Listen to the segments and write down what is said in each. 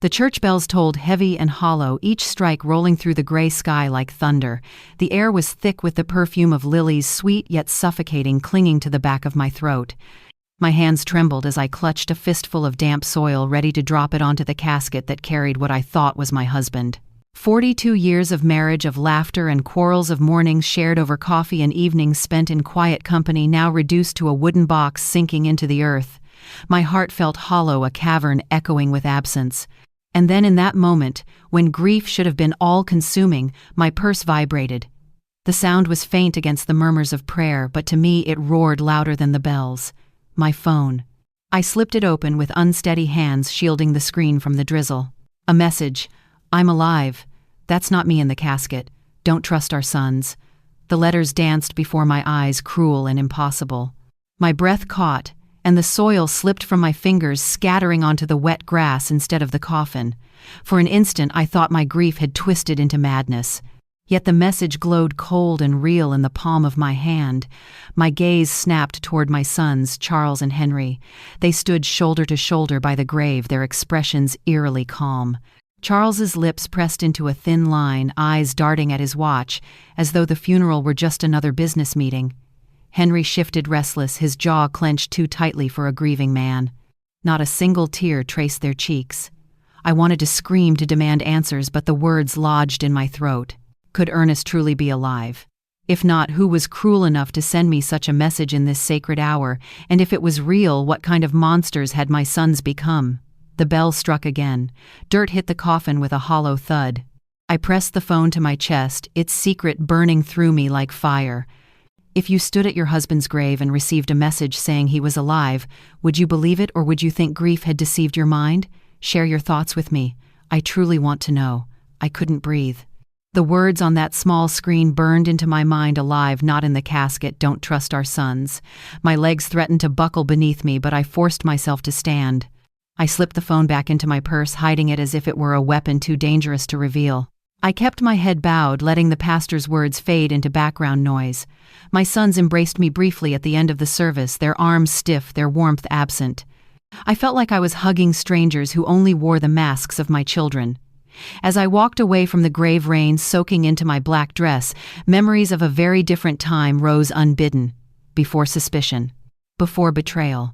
The church bells tolled heavy and hollow, each strike rolling through the gray sky like thunder. The air was thick with the perfume of lilies, sweet yet suffocating, clinging to the back of my throat. My hands trembled as I clutched a fistful of damp soil, ready to drop it onto the casket that carried what I thought was my husband. 42 years of marriage, of laughter and quarrels, of mornings shared over coffee and evenings spent in quiet company, now reduced to a wooden box sinking into the earth. My heart felt hollow, a cavern echoing with absence. And then in that moment, when grief should have been all-consuming, my purse vibrated. The sound was faint against the murmurs of prayer, but to me it roared louder than the bells. My phone. I slipped it open with unsteady hands, shielding the screen from the drizzle. A message. "I'm alive. That's not me in the casket. Don't trust our sons." The letters danced before my eyes, cruel and impossible. My breath caught, and the soil slipped from my fingers, scattering onto the wet grass instead of the coffin. For an instant I thought my grief had twisted into madness. Yet the message glowed cold and real in the palm of my hand. My gaze snapped toward my sons, Charles and Henry. They stood shoulder to shoulder by the grave, their expressions eerily calm. Charles's lips pressed into a thin line, eyes darting at his watch, as though the funeral were just another business meeting. Henry shifted restless, his jaw clenched too tightly for a grieving man. Not a single tear traced their cheeks. I wanted to scream, to demand answers, but the words lodged in my throat. Could Ernest truly be alive? If not, who was cruel enough to send me such a message in this sacred hour? And if it was real, what kind of monsters had my sons become? The bell struck again. Dirt hit the coffin with a hollow thud. I pressed the phone to my chest, its secret burning through me like fire. If you stood at your husband's grave and received a message saying he was alive, would you believe it, or would you think grief had deceived your mind? Share your thoughts with me. I truly want to know. I couldn't breathe. The words on that small screen burned into my mind, alive, not in the casket. Don't trust our sons. My legs threatened to buckle beneath me, but I forced myself to stand. I slipped the phone back into my purse, hiding it as if it were a weapon too dangerous to reveal. I kept my head bowed, letting the pastor's words fade into background noise. My sons embraced me briefly at the end of the service, their arms stiff, their warmth absent. I felt like I was hugging strangers who only wore the masks of my children. As I walked away from the grave, rain soaking into my black dress, memories of a very different time rose unbidden. Before suspicion. Before betrayal.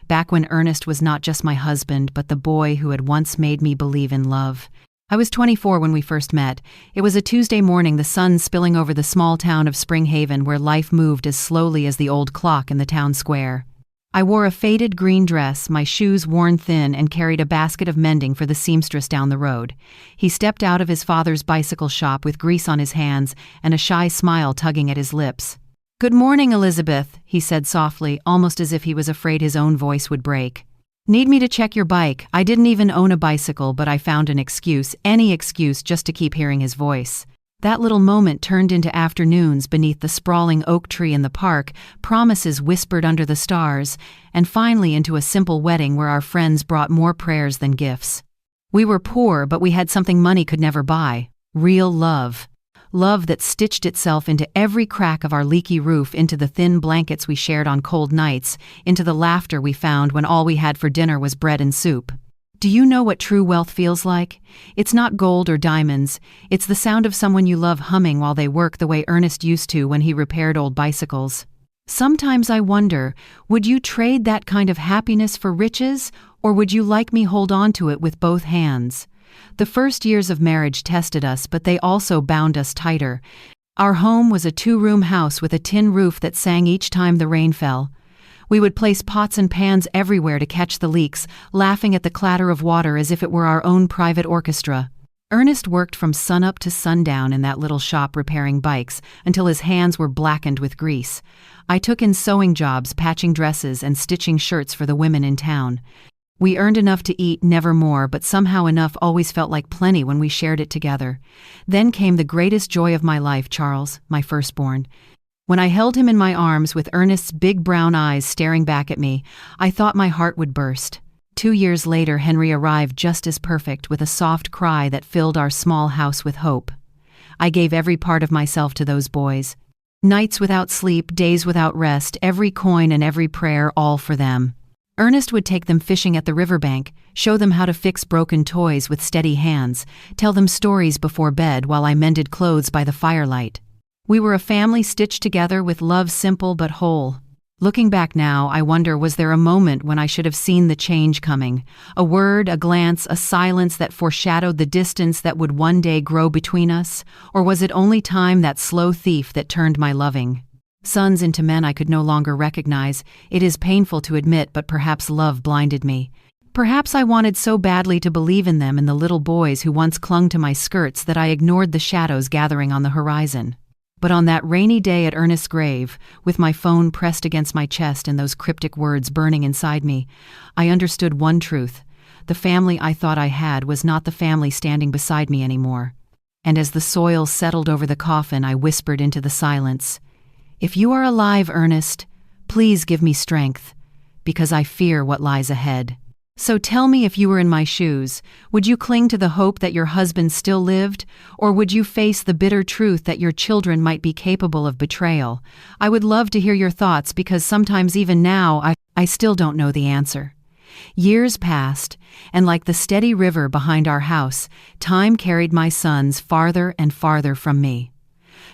Back when Ernest was not just my husband, but the boy who had once made me believe in love. I was 24 when we first met. It was a Tuesday morning, the sun spilling over the small town of Spring Haven, where life moved as slowly as the old clock in the town square. I wore a faded green dress, my shoes worn thin, and carried a basket of mending for the seamstress down the road. He stepped out of his father's bicycle shop with grease on his hands and a shy smile tugging at his lips. "Good morning, Elisabeth," he said softly, almost as if he was afraid his own voice would break. "Need me to check your bike?" I didn't even own a bicycle, but I found an excuse, any excuse, just to keep hearing his voice. That little moment turned into afternoons beneath the sprawling oak tree in the park, promises whispered under the stars, and finally into a simple wedding where our friends brought more prayers than gifts. We were poor, but we had something money could never buy. Real love. Love that stitched itself into every crack of our leaky roof, into the thin blankets we shared on cold nights, into the laughter we found when all we had for dinner was bread and soup. Do you know what true wealth feels like? It's not gold or diamonds. It's the sound of someone you love humming while they work, the way Ernest used to when he repaired old bicycles. Sometimes I wonder, would you trade that kind of happiness for riches, or would you like me hold on to it with both hands? The first years of marriage tested us, but they also bound us tighter. Our home was a 2-room house with a tin roof that sang each time the rain fell. We would place pots and pans everywhere to catch the leaks, laughing at the clatter of water as if it were our own private orchestra. Ernest worked from sunup to sundown in that little shop repairing bikes until his hands were blackened with grease. I took in sewing jobs, patching dresses, and stitching shirts for the women in town. We earned enough to eat, never more, but somehow enough always felt like plenty when we shared it together. Then came the greatest joy of my life, Charles, my firstborn. When I held him in my arms with Ernest's big brown eyes staring back at me, I thought my heart would burst. 2 years later, Henry arrived just as perfect, with a soft cry that filled our small house with hope. I gave every part of myself to those boys. Nights without sleep, days without rest, every coin and every prayer, all for them. Ernest would take them fishing at the riverbank, show them how to fix broken toys with steady hands, tell them stories before bed while I mended clothes by the firelight. We were a family stitched together with love simple but whole. Looking back now, I wonder, was there a moment when I should have seen the change coming? A word, a glance, a silence that foreshadowed the distance that would one day grow between us? Or was it only time, that slow thief that turned my loving sons into men I could no longer recognize? It is painful to admit, but perhaps love blinded me. Perhaps I wanted so badly to believe in them and the little boys who once clung to my skirts that I ignored the shadows gathering on the horizon. But on that rainy day at Ernest's grave, with my phone pressed against my chest and those cryptic words burning inside me, I understood one truth. The family I thought I had was not the family standing beside me anymore. And as the soil settled over the coffin, I whispered into the silence, "If you are alive, Ernest, please give me strength, because I fear what lies ahead." So tell me, if you were in my shoes, would you cling to the hope that your husband still lived, or would you face the bitter truth that your children might be capable of betrayal? I would love to hear your thoughts, because sometimes even now I still don't know the answer. Years passed, and like the steady river behind our house, time carried my sons farther and farther from me.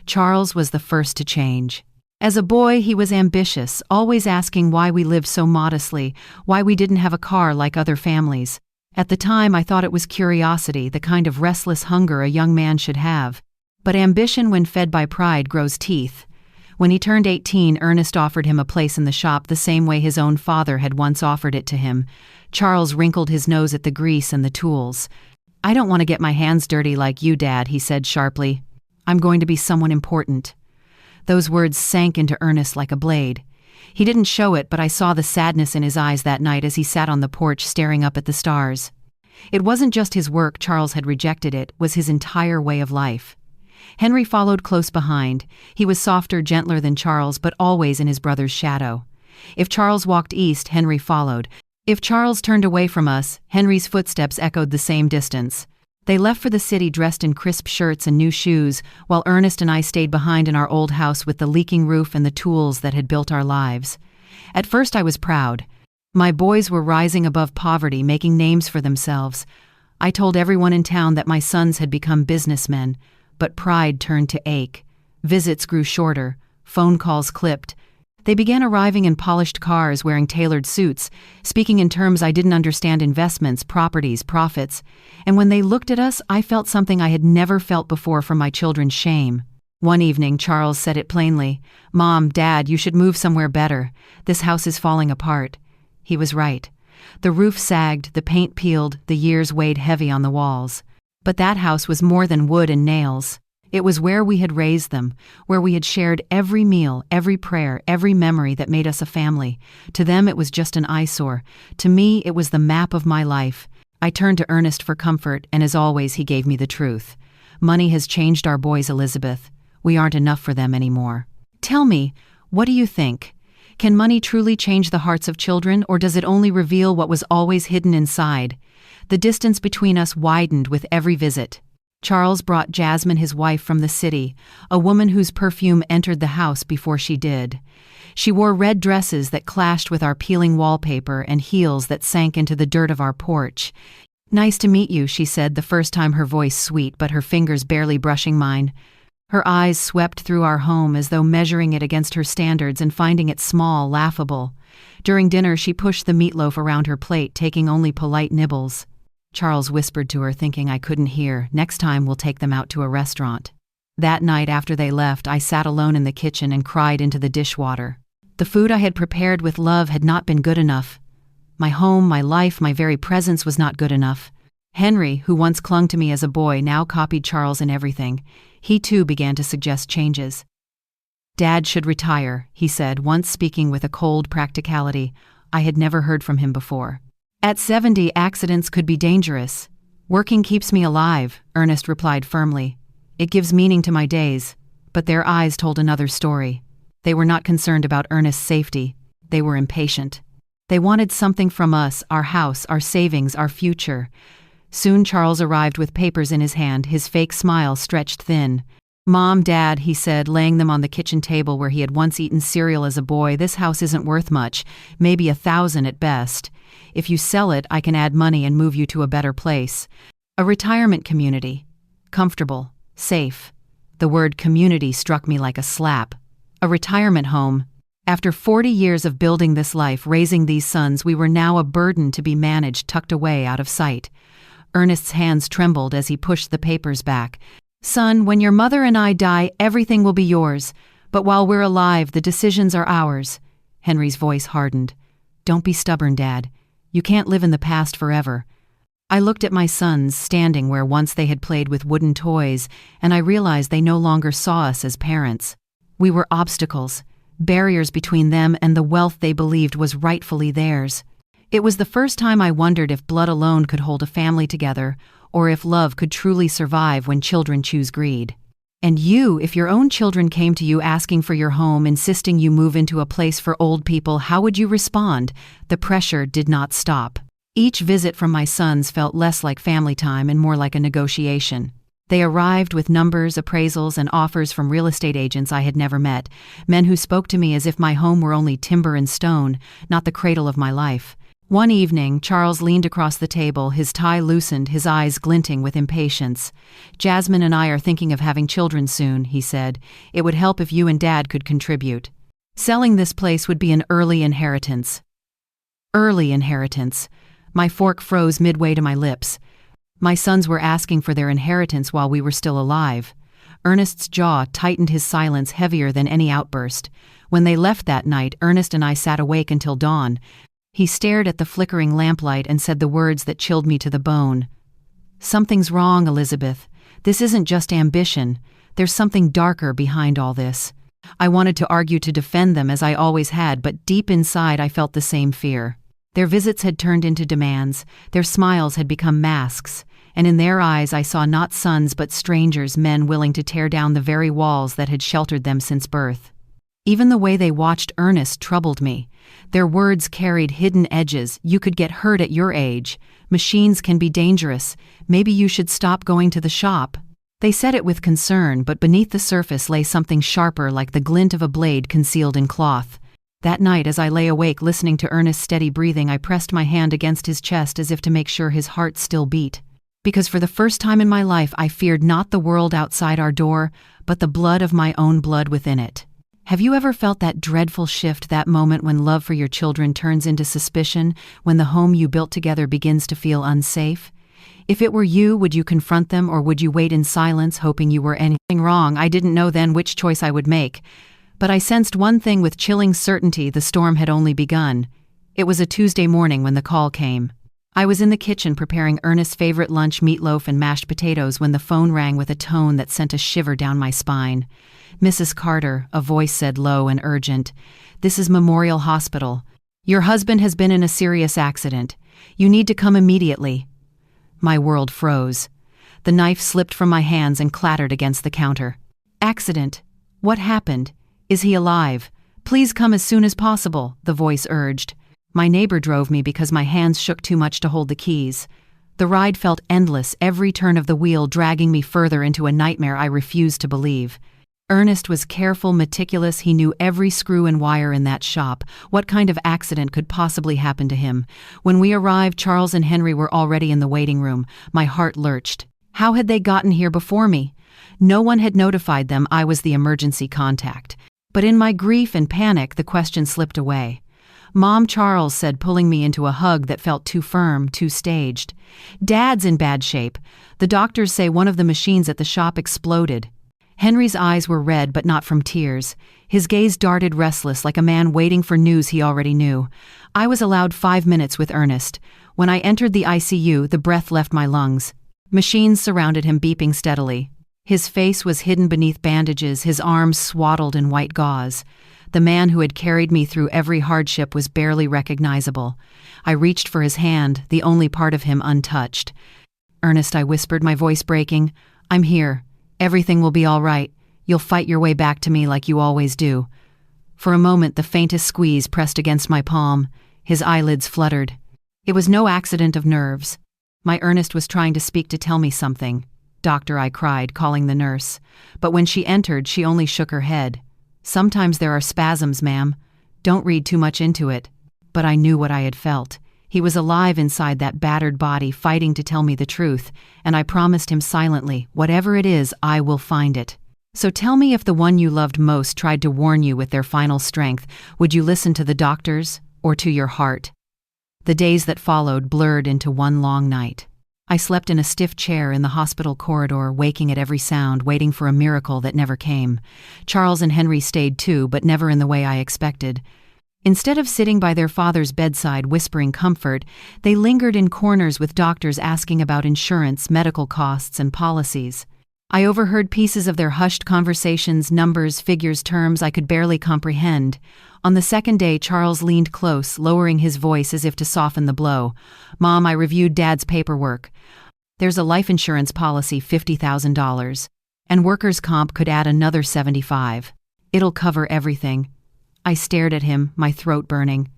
Charles was the first to change. As a boy, he was ambitious, always asking why we lived so modestly, why we didn't have a car like other families. At the time, I thought it was curiosity, the kind of restless hunger a young man should have. But ambition, when fed by pride, grows teeth. When he turned 18, Ernest offered him a place in the shop the same way his own father had once offered it to him. Charles wrinkled his nose at the grease and the tools. "I don't want to get my hands dirty like you, Dad," he said sharply. "I'm going to be someone important." Those words sank into Ernest like a blade. He didn't show it, but I saw the sadness in his eyes that night as he sat on the porch staring up at the stars. It wasn't just his work Charles had rejected, it was his entire way of life. Henry followed close behind. He was softer, gentler than Charles, but always in his brother's shadow. If Charles walked east, Henry followed. If Charles turned away from us, Henry's footsteps echoed the same distance. They left for the city dressed in crisp shirts and new shoes, while Ernest and I stayed behind in our old house with the leaking roof and the tools that had built our lives. At first I was proud. My boys were rising above poverty, making names for themselves. I told everyone in town that my sons had become businessmen, but pride turned to ache. Visits grew shorter, phone calls clipped. They began arriving in polished cars, wearing tailored suits, speaking in terms I didn't understand: investments, properties, profits. And when they looked at us, I felt something I had never felt before for my children's shame. One evening, Charles said it plainly. "Mom, Dad, you should move somewhere better. This house is falling apart." He was right. The roof sagged, the paint peeled, the years weighed heavy on the walls. But that house was more than wood and nails. It was where we had raised them, where we had shared every meal, every prayer, every memory that made us a family. To them it was just an eyesore. To me it was the map of my life. I turned to Ernest for comfort, and as always he gave me the truth. "Money has changed our boys, Elisabeth. We aren't enough for them anymore." Tell me, what do you think? Can money truly change the hearts of children, or does it only reveal what was always hidden inside? The distance between us widened with every visit. Charles brought Jasmine, his wife, from the city, a woman whose perfume entered the house before she did. She wore red dresses that clashed with our peeling wallpaper and heels that sank into the dirt of our porch. "Nice to meet you," she said, the first time her voice sweet but her fingers barely brushing mine. Her eyes swept through our home as though measuring it against her standards and finding it small, laughable. During dinner she pushed the meatloaf around her plate, taking only polite nibbles. Charles whispered to her, thinking I couldn't hear, "Next time we'll take them out to a restaurant." That night after they left, I sat alone in the kitchen and cried into the dishwater. The food I had prepared with love had not been good enough. My home, my life, my very presence was not good enough. Henry, who once clung to me as a boy, now copied Charles in everything. He too began to suggest changes. "Dad should retire," he said, once speaking with a cold practicality. I had never heard from him before. "At 70, accidents could be dangerous." "Working keeps me alive," Ernest replied firmly. "It gives meaning to my days." But their eyes told another story. They were not concerned about Ernest's safety. They were impatient. They wanted something from us, our house, our savings, our future. Soon Charles arrived with papers in his hand, his fake smile stretched thin. "Mom, Dad," he said, laying them on the kitchen table where he had once eaten cereal as a boy, "this house isn't worth much, maybe $1,000 at best. If you sell it, I can add money and move you to a better place. A retirement community. Comfortable. Safe." The word community struck me like a slap. A retirement home. After 40 years of building this life, raising these sons, we were now a burden to be managed, tucked away out of sight. Ernest's hands trembled as he pushed the papers back. "Son, when your mother and I die, everything will be yours. But while we're alive, the decisions are ours." Henry's voice hardened. "Don't be stubborn, Dad. You can't live in the past forever." I looked at my sons, standing where once they had played with wooden toys, and I realized they no longer saw us as parents. We were obstacles, barriers between them and the wealth they believed was rightfully theirs. It was the first time I wondered if blood alone could hold a family together, or if love could truly survive when children choose greed. And you, if your own children came to you asking for your home, insisting you move into a place for old people, how would you respond? The pressure did not stop. Each visit from my sons felt less like family time and more like a negotiation. They arrived with numbers, appraisals, and offers from real estate agents I had never met, men who spoke to me as if my home were only timber and stone, not the cradle of my life. One evening, Charles leaned across the table, his tie loosened, his eyes glinting with impatience. "Jasmine and I are thinking of having children soon," he said. "It would help if you and Dad could contribute. Selling this place would be an early inheritance." Early inheritance. My fork froze midway to my lips. My sons were asking for their inheritance while we were still alive. Ernest's jaw tightened, his silence heavier than any outburst. When they left that night, Ernest and I sat awake until dawn. He stared at the flickering lamplight and said the words that chilled me to the bone. "Something's wrong, Elisabeth. This isn't just ambition. There's something darker behind all this." I wanted to argue to defend them as I always had, but deep inside I felt the same fear. Their visits had turned into demands, their smiles had become masks, and in their eyes I saw not sons but strangers, men willing to tear down the very walls that had sheltered them since birth. Even the way they watched Ernest troubled me. Their words carried hidden edges. "You could get hurt at your age. Machines can be dangerous. Maybe you should stop going to the shop." They said it with concern, but beneath the surface lay something sharper, like the glint of a blade concealed in cloth. That night, as I lay awake listening to Ernest's steady breathing, I pressed my hand against his chest as if to make sure his heart still beat. Because for the first time in my life, I feared not the world outside our door, but the blood of my own blood within it. Have you ever felt that dreadful shift, that moment when love for your children turns into suspicion, when the home you built together begins to feel unsafe? If it were you, would you confront them, or would you wait in silence, hoping you were anything wrong? I didn't know then which choice I would make. But I sensed one thing with chilling certainty: the storm had only begun. It was a Tuesday morning when the call came. I was in the kitchen preparing Ernest's favorite lunch, meatloaf and mashed potatoes, when the phone rang with a tone that sent a shiver down my spine. "Mrs. Carter," a voice said, low and urgent. "This is Memorial Hospital. Your husband has been in a serious accident. You need to come immediately." My world froze. The knife slipped from my hands and clattered against the counter. "Accident? What happened? Is he alive? Please come as soon as possible," the voice urged. My neighbor drove me because my hands shook too much to hold the keys. The ride felt endless, every turn of the wheel dragging me further into a nightmare I refused to believe. Ernest was careful, meticulous. He knew every screw and wire in that shop. What kind of accident could possibly happen to him? When we arrived, Charles and Henry were already in the waiting room. My heart lurched. How had they gotten here before me? No one had notified them I was the emergency contact. But in my grief and panic, the question slipped away. "Mom," Charles said, pulling me into a hug that felt too firm, too staged. "Dad's in bad shape. The doctors say one of the machines at the shop exploded." Henry's eyes were red, but not from tears. His gaze darted restless, like a man waiting for news he already knew. I was allowed 5 minutes with Ernest. When I entered the ICU, the breath left my lungs. Machines surrounded him, beeping steadily. His face was hidden beneath bandages, his arms swaddled in white gauze. The man who had carried me through every hardship was barely recognizable. I reached for his hand, the only part of him untouched. "Ernest," I whispered, my voice breaking, "I'm here. Everything will be all right. You'll fight your way back to me like you always do." For a moment, the faintest squeeze pressed against my palm. His eyelids fluttered. It was no accident of nerves. My Ernest was trying to speak, to tell me something. Doctor, I cried, calling the nurse. But when she entered, she only shook her head. Sometimes there are spasms, ma'am. Don't read too much into it. But I knew what I had felt. He was alive inside that battered body, fighting to tell me the truth, and I promised him silently, whatever it is, I will find it. So tell me, if the one you loved most tried to warn you with their final strength, would you listen to the doctors or to your heart? The days that followed blurred into one long night. I slept in a stiff chair in the hospital corridor, waking at every sound, waiting for a miracle that never came. Charles and Henry stayed too, but never in the way I expected. Instead of sitting by their father's bedside whispering comfort, they lingered in corners with doctors asking about insurance, medical costs, and policies. I overheard pieces of their hushed conversations, numbers, figures, terms I could barely comprehend. On the second day, Charles leaned close, lowering his voice as if to soften the blow. "Mom, I reviewed Dad's paperwork. There's a life insurance policy, $50,000. And workers' comp could add another $75,000. It'll cover everything." I stared at him, my throat burning.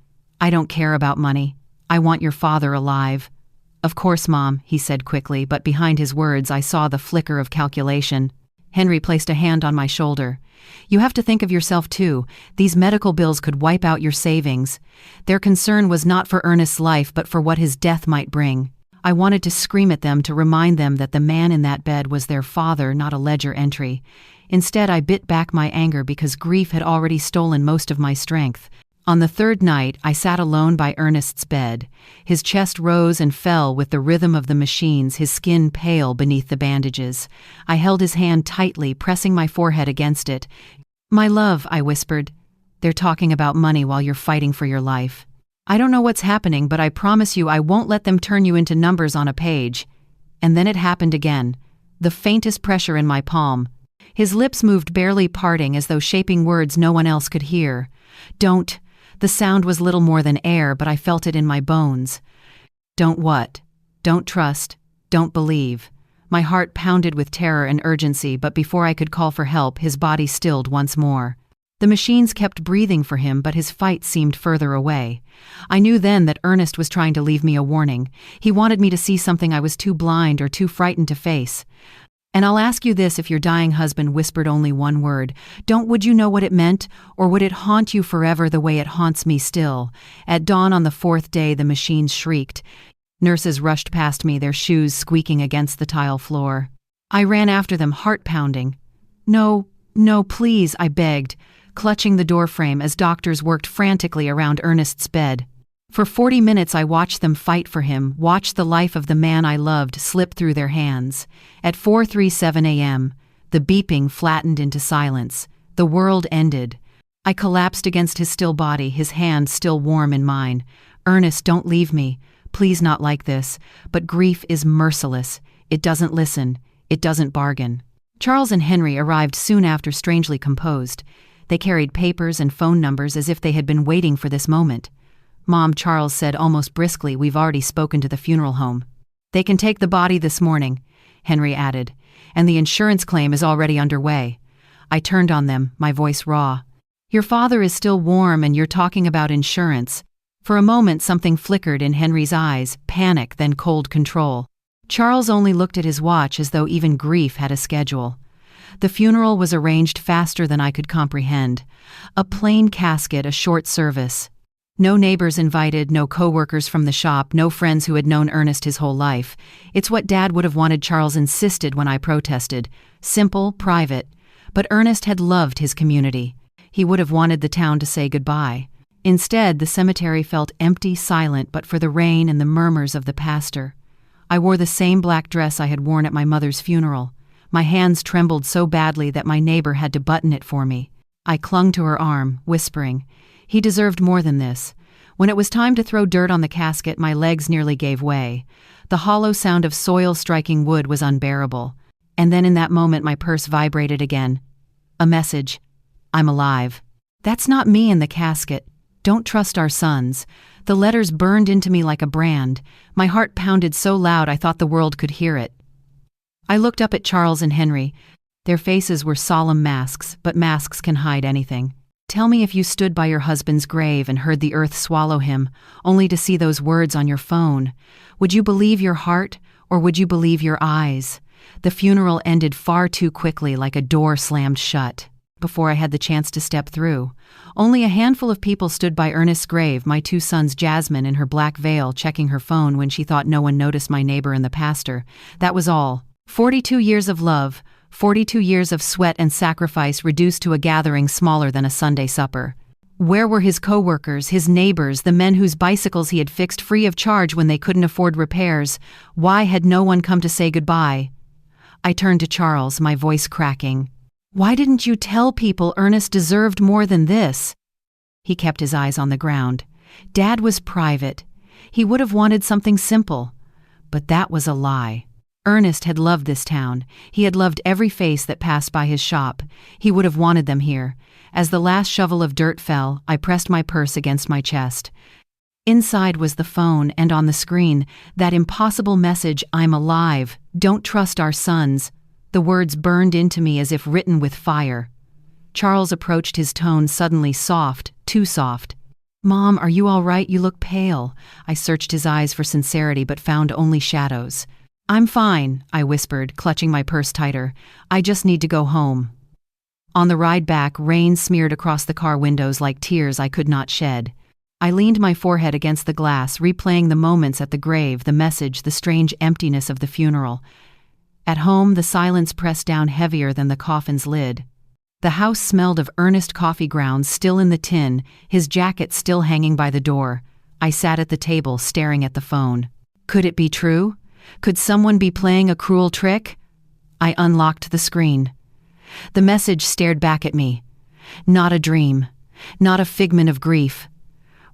"I don't care about money. I want your father alive." "Of course, Mom," he said quickly, but behind his words I saw the flicker of calculation. Henry placed a hand on my shoulder. "You have to think of yourself too. These medical bills could wipe out your savings." Their concern was not for Ernest's life, but for what his death might bring. I wanted to scream at them, to remind them that the man in that bed was their father, not a ledger entry. Instead, I bit back my anger because grief had already stolen most of my strength. On the third night, I sat alone by Ernest's bed. His chest rose and fell with the rhythm of the machines, his skin pale beneath the bandages. I held his hand tightly, pressing my forehead against it. "My love," I whispered, "they're talking about money while you're fighting for your life. I don't know what's happening, but I promise you I won't let them turn you into numbers on a page." And then it happened again. The faintest pressure in my palm. His lips moved, barely parting, as though shaping words no one else could hear. "Don't." The sound was little more than air, but I felt it in my bones. "Don't what?" "Don't trust. Don't believe." My heart pounded with terror and urgency, but before I could call for help, his body stilled once more. The machines kept breathing for him, but his fight seemed further away. I knew then that Ernest was trying to leave me a warning. He wanted me to see something I was too blind or too frightened to face. "And I'll ask you this," if your dying husband whispered only one word, would you know what it meant? Or would it haunt you forever the way it haunts me still? At dawn on the fourth day, the machines shrieked. Nurses rushed past me, their shoes squeaking against the tile floor. I ran after them, heart pounding. "No, no, please," I begged, clutching the doorframe as doctors worked frantically around Ernest's bed. For 40 minutes I watched them fight for him, watched the life of the man I loved slip through their hands. At 4:37 a.m., the beeping flattened into silence. The world ended. I collapsed against his still body, his hand still warm in mine. "Ernest, don't leave me. Please, not like this." But grief is merciless. It doesn't listen. It doesn't bargain. Charles and Henry arrived soon after, strangely composed. They carried papers and phone numbers as if they had been waiting for this moment. "Mom," Charles said almost briskly, "we've already spoken to the funeral home." "They can take the body this morning," Henry added, "and the insurance claim is already underway." I turned on them, my voice raw. "Your father is still warm and you're talking about insurance." For a moment something flickered in Henry's eyes, panic, then cold control. Charles only looked at his watch, as though even grief had a schedule. The funeral was arranged faster than I could comprehend. A plain casket, a short service. No neighbors invited, no co-workers from the shop, no friends who had known Ernest his whole life. "It's what Dad would have wanted," Charles insisted when I protested. Simple, private. But Ernest had loved his community. He would have wanted the town to say goodbye. Instead, the cemetery felt empty, silent, but for the rain and the murmurs of the pastor. I wore the same black dress I had worn at my mother's funeral. My hands trembled so badly that my neighbor had to button it for me. I clung to her arm, whispering, "He deserved more than this." When it was time to throw dirt on the casket, my legs nearly gave way. The hollow sound of soil striking wood was unbearable. And then in that moment my purse vibrated again. A message. "I'm alive." "That's not me in the casket. Don't trust our sons." The letters burned into me like a brand. My heart pounded so loud I thought the world could hear it. I looked up at Charles and Henry. Their faces were solemn masks, but masks can hide anything. "Tell me if you stood by your husband's grave and heard the earth swallow him, only to see those words on your phone. Would you believe your heart, or would you believe your eyes?" The funeral ended far too quickly, like a door slammed shut, before I had the chance to step through. Only a handful of people stood by Ernest's grave, my 2 sons, Jasmine in her black veil checking her phone when she thought no one noticed, my neighbor and the pastor. That was all. 42 years of love, 42 years of sweat and sacrifice reduced to a gathering smaller than a Sunday supper. Where were his co-workers, his neighbors, the men whose bicycles he had fixed free of charge when they couldn't afford repairs? Why had no one come to say goodbye? I turned to Charles, my voice cracking. Why didn't you tell people Ernest deserved more than this? He kept his eyes on the ground. Dad was private. He would have wanted something simple. But that was a lie. Ernest had loved this town. He had loved every face that passed by his shop. He would have wanted them here. As the last shovel of dirt fell, I pressed my purse against my chest. Inside was the phone, and on the screen, that impossible message, "I'm alive. Don't trust our sons." The words burned into me as if written with fire. Charles approached, his tone suddenly soft, too soft. "Mom, are you all right? You look pale." I searched his eyes for sincerity but found only shadows. "I'm fine," I whispered, clutching my purse tighter. "I just need to go home." On the ride back, rain smeared across the car windows like tears I could not shed. I leaned my forehead against the glass, replaying the moments at the grave, the message, the strange emptiness of the funeral. At home, the silence pressed down heavier than the coffin's lid. The house smelled of Ernest coffee grounds still in the tin, his jacket still hanging by the door. I sat at the table, staring at the phone. Could it be true? Could someone be playing a cruel trick? I unlocked the screen. The message stared back at me. Not a dream. Not a figment of grief.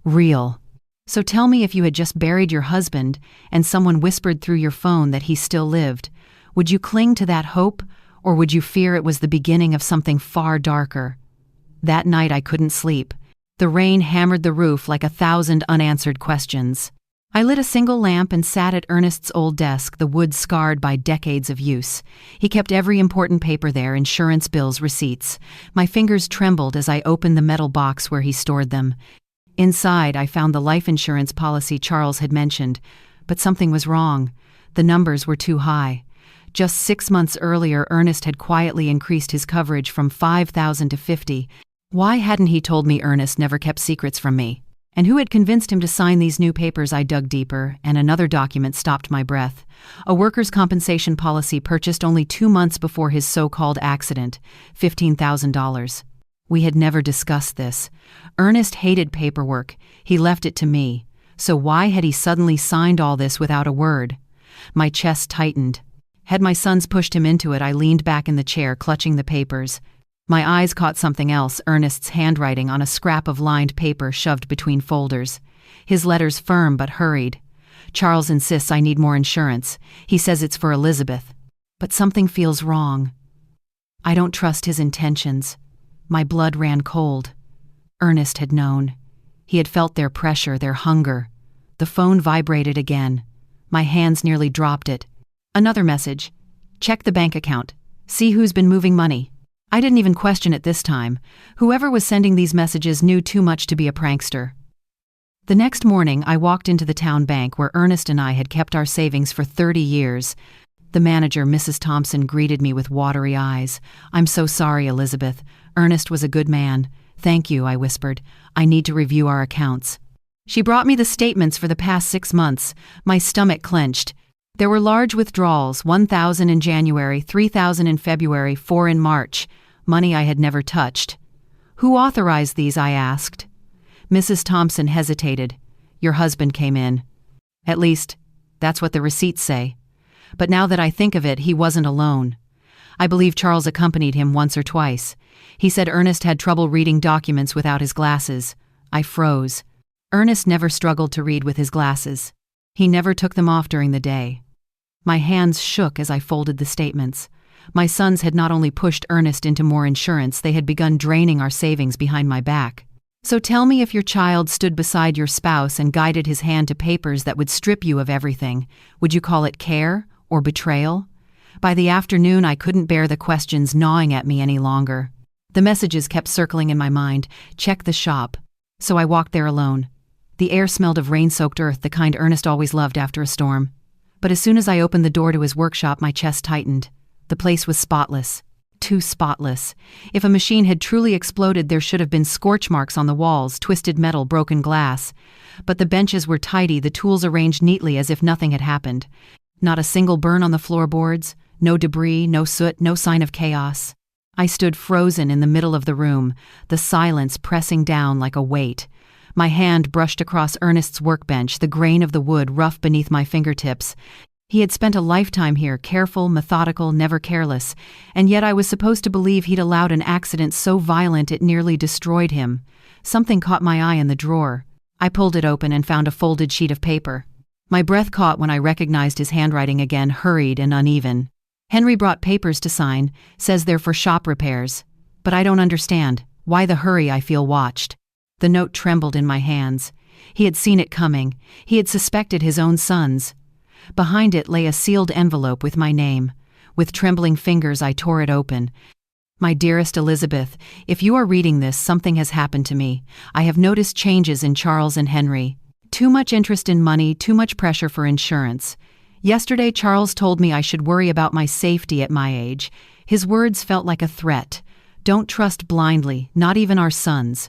Real. "So tell me, if you had just buried your husband and someone whispered through your phone that he still lived, would you cling to that hope, or would you fear it was the beginning of something far darker?" That night I couldn't sleep. The rain hammered the roof like 1,000 unanswered questions. I lit a single lamp and sat at Ernest's old desk, the wood scarred by decades of use. He kept every important paper there, insurance bills, receipts. My fingers trembled as I opened the metal box where he stored them. Inside, I found the life insurance policy Charles had mentioned, but something was wrong. The numbers were too high. Just 6 months earlier, Ernest had quietly increased his coverage from 5,000 to 50. Why hadn't he told me? Ernest never kept secrets from me. And who had convinced him to sign these new papers? I dug deeper, and another document stopped my breath. A workers' compensation policy purchased only 2 months before his so-called accident, $15,000. We had never discussed this. Ernest hated paperwork. He left it to me. So why had he suddenly signed all this without a word? My chest tightened. Had my sons pushed him into it? I leaned back in the chair, clutching the papers. My eyes caught something else, Ernest's handwriting on a scrap of lined paper shoved between folders. His letters firm but hurried. "Charles insists I need more insurance. He says it's for Elisabeth. But something feels wrong. I don't trust his intentions." My blood ran cold. Ernest had known. He had felt their pressure, their hunger. The phone vibrated again. My hands nearly dropped it. Another message. "Check the bank account. See who's been moving money." I didn't even question it this time. Whoever was sending these messages knew too much to be a prankster. The next morning, I walked into the town bank where Ernest and I had kept our savings for 30 years. The manager, Mrs. Thompson, greeted me with watery eyes. "I'm so sorry, Elisabeth. Ernest was a good man." "Thank you," I whispered. "I need to review our accounts." She brought me the statements for the past 6 months. My stomach clenched. There were large withdrawals, 1,000 in January, 3,000 in February, 4 in March. Money I had never touched. "Who authorized these?" I asked. Mrs. Thompson hesitated. "Your husband came in. At least, that's what the receipts say. But now that I think of it, he wasn't alone. I believe Charles accompanied him once or twice. He said Ernest had trouble reading documents without his glasses." I froze. Ernest never struggled to read with his glasses. He never took them off during the day. My hands shook as I folded the statements. My sons had not only pushed Ernest into more insurance, they had begun draining our savings behind my back. "So tell me, if your child stood beside your spouse and guided his hand to papers that would strip you of everything, would you call it care or betrayal?" By the afternoon, I couldn't bear the questions gnawing at me any longer. The messages kept circling in my mind. "Check the shop." So I walked there alone. The air smelled of rain-soaked earth, the kind Ernest always loved after a storm. But as soon as I opened the door to his workshop, my chest tightened. The place was spotless. Too spotless. If a machine had truly exploded, there should have been scorch marks on the walls, twisted metal, broken glass. But the benches were tidy, the tools arranged neatly as if nothing had happened. Not a single burn on the floorboards, no debris, no soot, no sign of chaos. I stood frozen in the middle of the room, the silence pressing down like a weight. My hand brushed across Ernest's workbench, the grain of the wood rough beneath my fingertips. He had spent a lifetime here, careful, methodical, never careless, and yet I was supposed to believe he'd allowed an accident so violent it nearly destroyed him. Something caught my eye in the drawer. I pulled it open and found a folded sheet of paper. My breath caught when I recognized his handwriting again, hurried and uneven. Henry brought papers to sign, says they're for shop repairs. But I don't understand. Why the hurry? I feel watched. The note trembled in my hands. He had seen it coming. He had suspected his own sons. Behind it lay a sealed envelope with my name. With trembling fingers I tore it open. My dearest Elisabeth, if you are reading this, something has happened to me. I have noticed changes in Charles and Henry. Too much interest in money, too much pressure for insurance. Yesterday Charles told me I should worry about my safety at my age. His words felt like a threat. Don't trust blindly, not even our sons.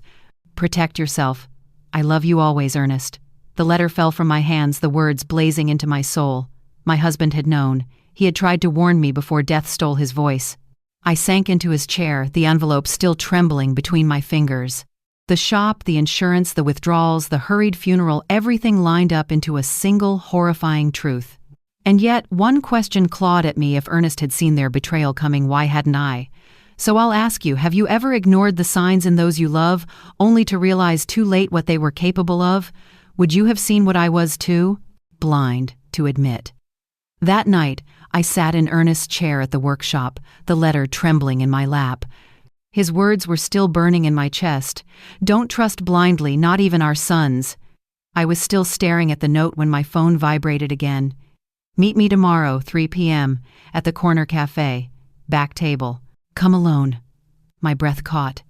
Protect yourself. I love you always, Ernest. The letter fell from my hands, the words blazing into my soul. My husband had known. He had tried to warn me before death stole his voice. I sank into his chair, the envelope still trembling between my fingers. The shop, the insurance, the withdrawals, the hurried funeral, everything lined up into a single horrifying truth. And yet, one question clawed at me. If Ernest had seen their betrayal coming, why hadn't I? So I'll ask you, have you ever ignored the signs in those you love, only to realize too late what they were capable of? Would you have seen what I was too? Blind to admit. That night, I sat in Ernest's chair at the workshop, the letter trembling in my lap. His words were still burning in my chest. Don't trust blindly, not even our sons. I was still staring at the note when my phone vibrated again. Meet me tomorrow, 3 p.m., at the corner cafe. Back table. Come alone. My breath caught.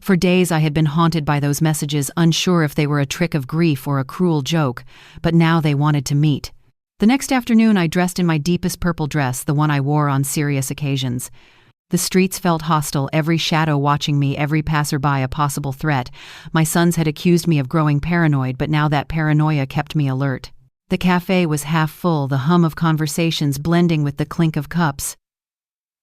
For days I had been haunted by those messages, unsure if they were a trick of grief or a cruel joke, but now they wanted to meet. The next afternoon I dressed in my deepest purple dress, the one I wore on serious occasions. The streets felt hostile, every shadow watching me, every passerby a possible threat. My sons had accused me of growing paranoid, but now that paranoia kept me alert. The cafe was half full, the hum of conversations blending with the clink of cups.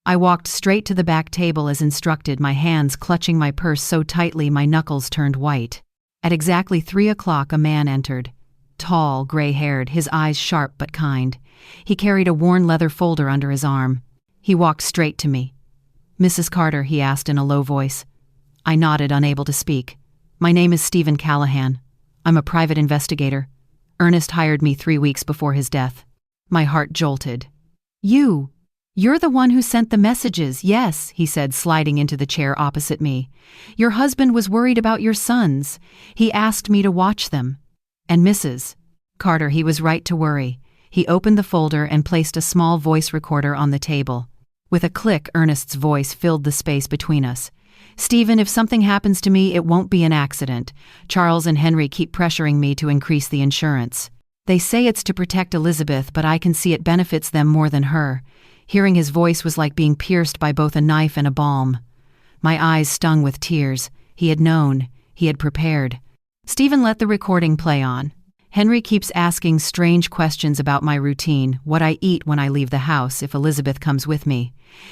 I walked straight to the back table as instructed, my hands clutching my purse so tightly my knuckles turned white. At exactly 3 o'clock a man entered. Tall, gray-haired, his eyes sharp but kind. He carried a worn leather folder under his arm. He walked straight to me. "Mrs. Carter," he asked in a low voice. I nodded, unable to speak. "My name is Steven Callahan. I'm a private investigator. Ernest hired me 3 weeks before his death." My heart jolted. You're the one who sent the messages." "Yes," he said, sliding into the chair opposite me. "Your husband was worried about your sons. He asked me to watch them." "And Mrs. Carter, he was right to worry." He opened the folder and placed a small voice recorder on the table. With a click, Ernest's voice filled the space between us. "Steven, if something happens to me, it won't be an accident. Charles and Henry keep pressuring me to increase the insurance. They say it's to protect Elisabeth, but I can see it benefits them more than her." Hearing his voice was like being pierced by both a knife and a balm. My eyes stung with tears. He had known. He had prepared. Steven let the recording play on. "Henry keeps asking strange questions about my routine, what I eat when I leave the house, if Elisabeth comes with me.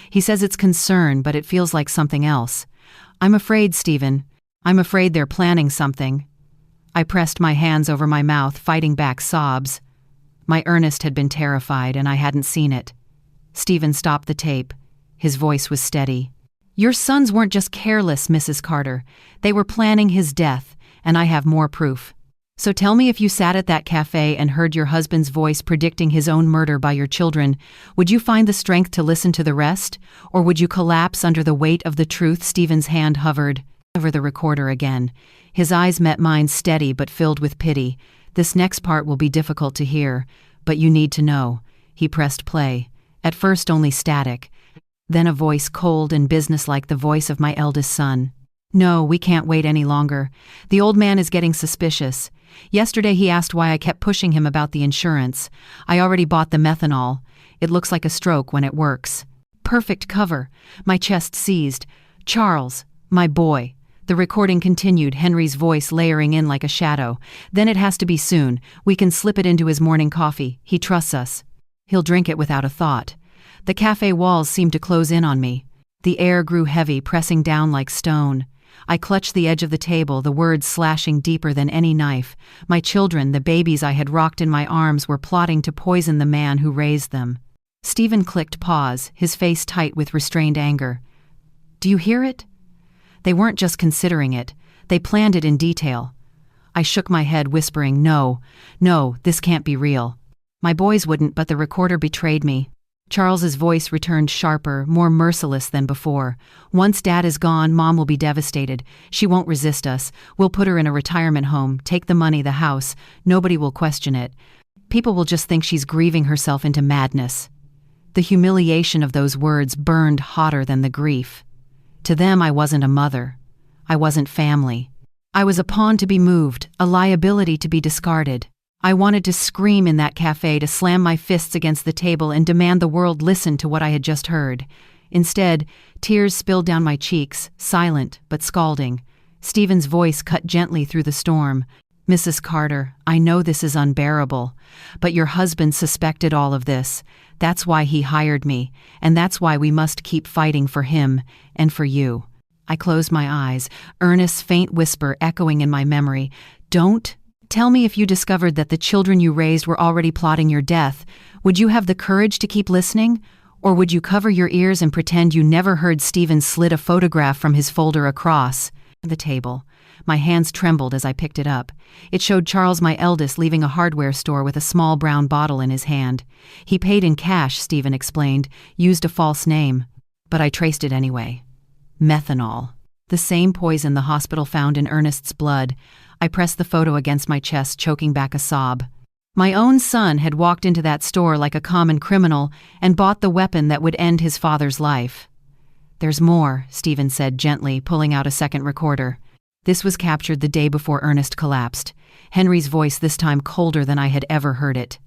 He says it's concern, but it feels like something else. I'm afraid, Steven. I'm afraid they're planning something." I pressed my hands over my mouth, fighting back sobs. My Ernest had been terrified, and I hadn't seen it. Steven stopped the tape. His voice was steady. "Your sons weren't just careless, Mrs. Carter. They were planning his death, and I have more proof. So tell me, if you sat at that cafe and heard your husband's voice predicting his own murder by your children, would you find the strength to listen to the rest? Or would you collapse under the weight of the truth?" Steven's hand hovered over the recorder again. His eyes met mine, steady but filled with pity. "This next part will be difficult to hear, but you need to know." He pressed play. At first only static, then a voice cold and businesslike, the voice of my eldest son. No, we can't wait any longer. The old man is getting suspicious. Yesterday he asked why I kept pushing him about the insurance. I already bought the methanol. It looks like a stroke when it works. Perfect cover. My chest seized. Charles, my boy. The recording continued, Henry's voice layering in like a shadow. Then it has to be soon. We can slip it into his morning coffee. He trusts us. He'll drink it without a thought. The cafe walls seemed to close in on me. The air grew heavy, pressing down like stone. I clutched the edge of the table, the words slashing deeper than any knife. My children, the babies I had rocked in my arms, were plotting to poison the man who raised them. Steven clicked pause, his face tight with restrained anger. Do you hear it? They weren't just considering it. They planned it in detail. I shook my head, whispering, No, this can't be real. My boys wouldn't, but the recorder betrayed me. Charles's voice returned sharper, more merciless than before. Once Dad is gone, Mom will be devastated. She won't resist us. We'll put her in a retirement home, take the money, the house. Nobody will question it. People will just think she's grieving herself into madness. The humiliation of those words burned hotter than the grief. To them, I wasn't a mother. I wasn't family. I was a pawn to be moved, a liability to be discarded. I wanted to scream in that cafe, to slam my fists against the table and demand the world listen to what I had just heard. Instead, tears spilled down my cheeks, silent but scalding. Steven's voice cut gently through the storm. Mrs. Carter, I know this is unbearable, but your husband suspected all of this. That's why he hired me, and that's why we must keep fighting for him and for you. I closed my eyes, Ernest's faint whisper echoing in my memory. Don't tell me if you discovered that the children you raised were already plotting your death. Would you have the courage to keep listening? Or would you cover your ears and pretend you never heard Steven slid a photograph from his folder across the table? My hands trembled as I picked it up. It showed Charles, my eldest, leaving a hardware store with a small brown bottle in his hand. He paid in cash, Steven explained, used a false name. But I traced it anyway. Methanol. The same poison the hospital found in Ernest's blood. I pressed the photo against my chest, choking back a sob. My own son had walked into that store like a common criminal and bought the weapon that would end his father's life. There's more, Steven said gently, pulling out a second recorder. This was captured the day before Ernest collapsed. Henry's voice this time colder than I had ever heard it.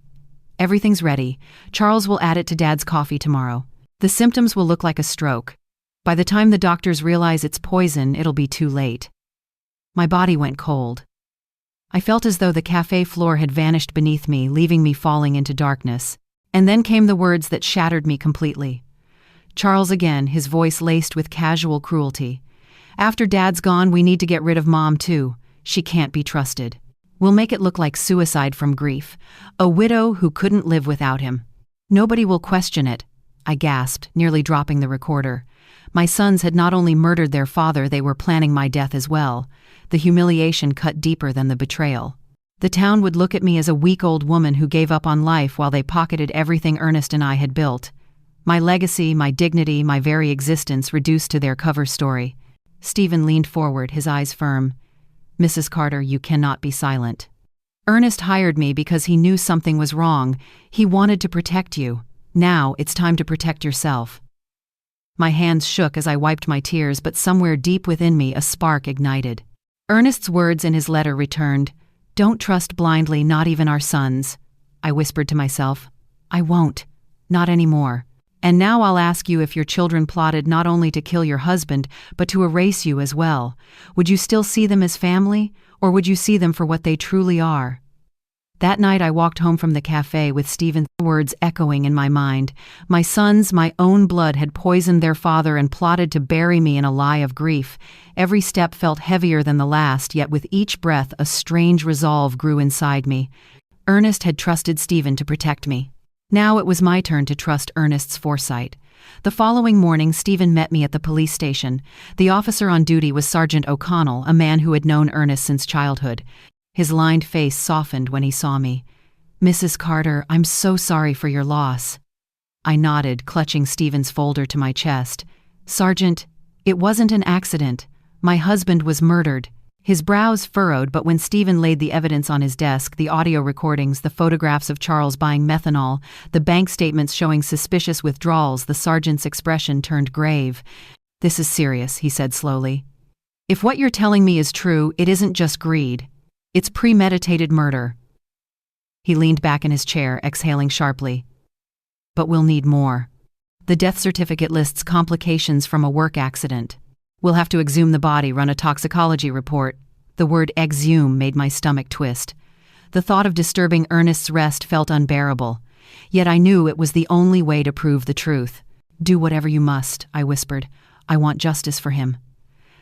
Everything's ready. Charles will add it to Dad's coffee tomorrow. The symptoms will look like a stroke. By the time the doctors realize it's poison, it'll be too late. My body went cold. I felt as though the cafe floor had vanished beneath me, leaving me falling into darkness. And then came the words that shattered me completely. Charles again, his voice laced with casual cruelty. After Dad's gone, we need to get rid of Mom too. She can't be trusted. We'll make it look like suicide from grief. A widow who couldn't live without him. Nobody will question it, I gasped, nearly dropping the recorder. My sons had not only murdered their father, they were planning my death as well. The humiliation cut deeper than the betrayal. The town would look at me as a weak old woman who gave up on life while they pocketed everything Ernest and I had built. My legacy, my dignity, my very existence reduced to their cover story. Steven leaned forward, his eyes firm. Mrs. Carter, you cannot be silent. Ernest hired me because he knew something was wrong. He wanted to protect you. Now it's time to protect yourself. My hands shook as I wiped my tears, but somewhere deep within me a spark ignited. Ernest's words in his letter returned. Don't trust blindly, not even our sons. I whispered to myself. I won't. Not anymore. And now I'll ask you if your children plotted not only to kill your husband, but to erase you as well. Would you still see them as family, or would you see them for what they truly are? That night I walked home from the cafe with Steven's words echoing in my mind. My sons, my own blood, had poisoned their father and plotted to bury me in a lie of grief. Every step felt heavier than the last, yet with each breath a strange resolve grew inside me. Ernest had trusted Steven to protect me. Now it was my turn to trust Ernest's foresight. The following morning, Steven met me at the police station. The officer on duty was Sergeant O'Connell, a man who had known Ernest since childhood. His lined face softened when he saw me. Mrs. Carter, I'm so sorry for your loss. I nodded, clutching Steven's folder to my chest. Sergeant, it wasn't an accident. My husband was murdered. His brows furrowed, but when Steven laid the evidence on his desk, the audio recordings, the photographs of Charles buying methanol, the bank statements showing suspicious withdrawals, the sergeant's expression turned grave. This is serious, he said slowly. If what you're telling me is true, it isn't just greed. It's premeditated murder." He leaned back in his chair, exhaling sharply. "But we'll need more. The death certificate lists complications from a work accident. We'll have to exhume the body, run a toxicology report." The word exhume made my stomach twist. The thought of disturbing Ernest's rest felt unbearable. Yet I knew it was the only way to prove the truth. "Do whatever you must," I whispered. "I want justice for him."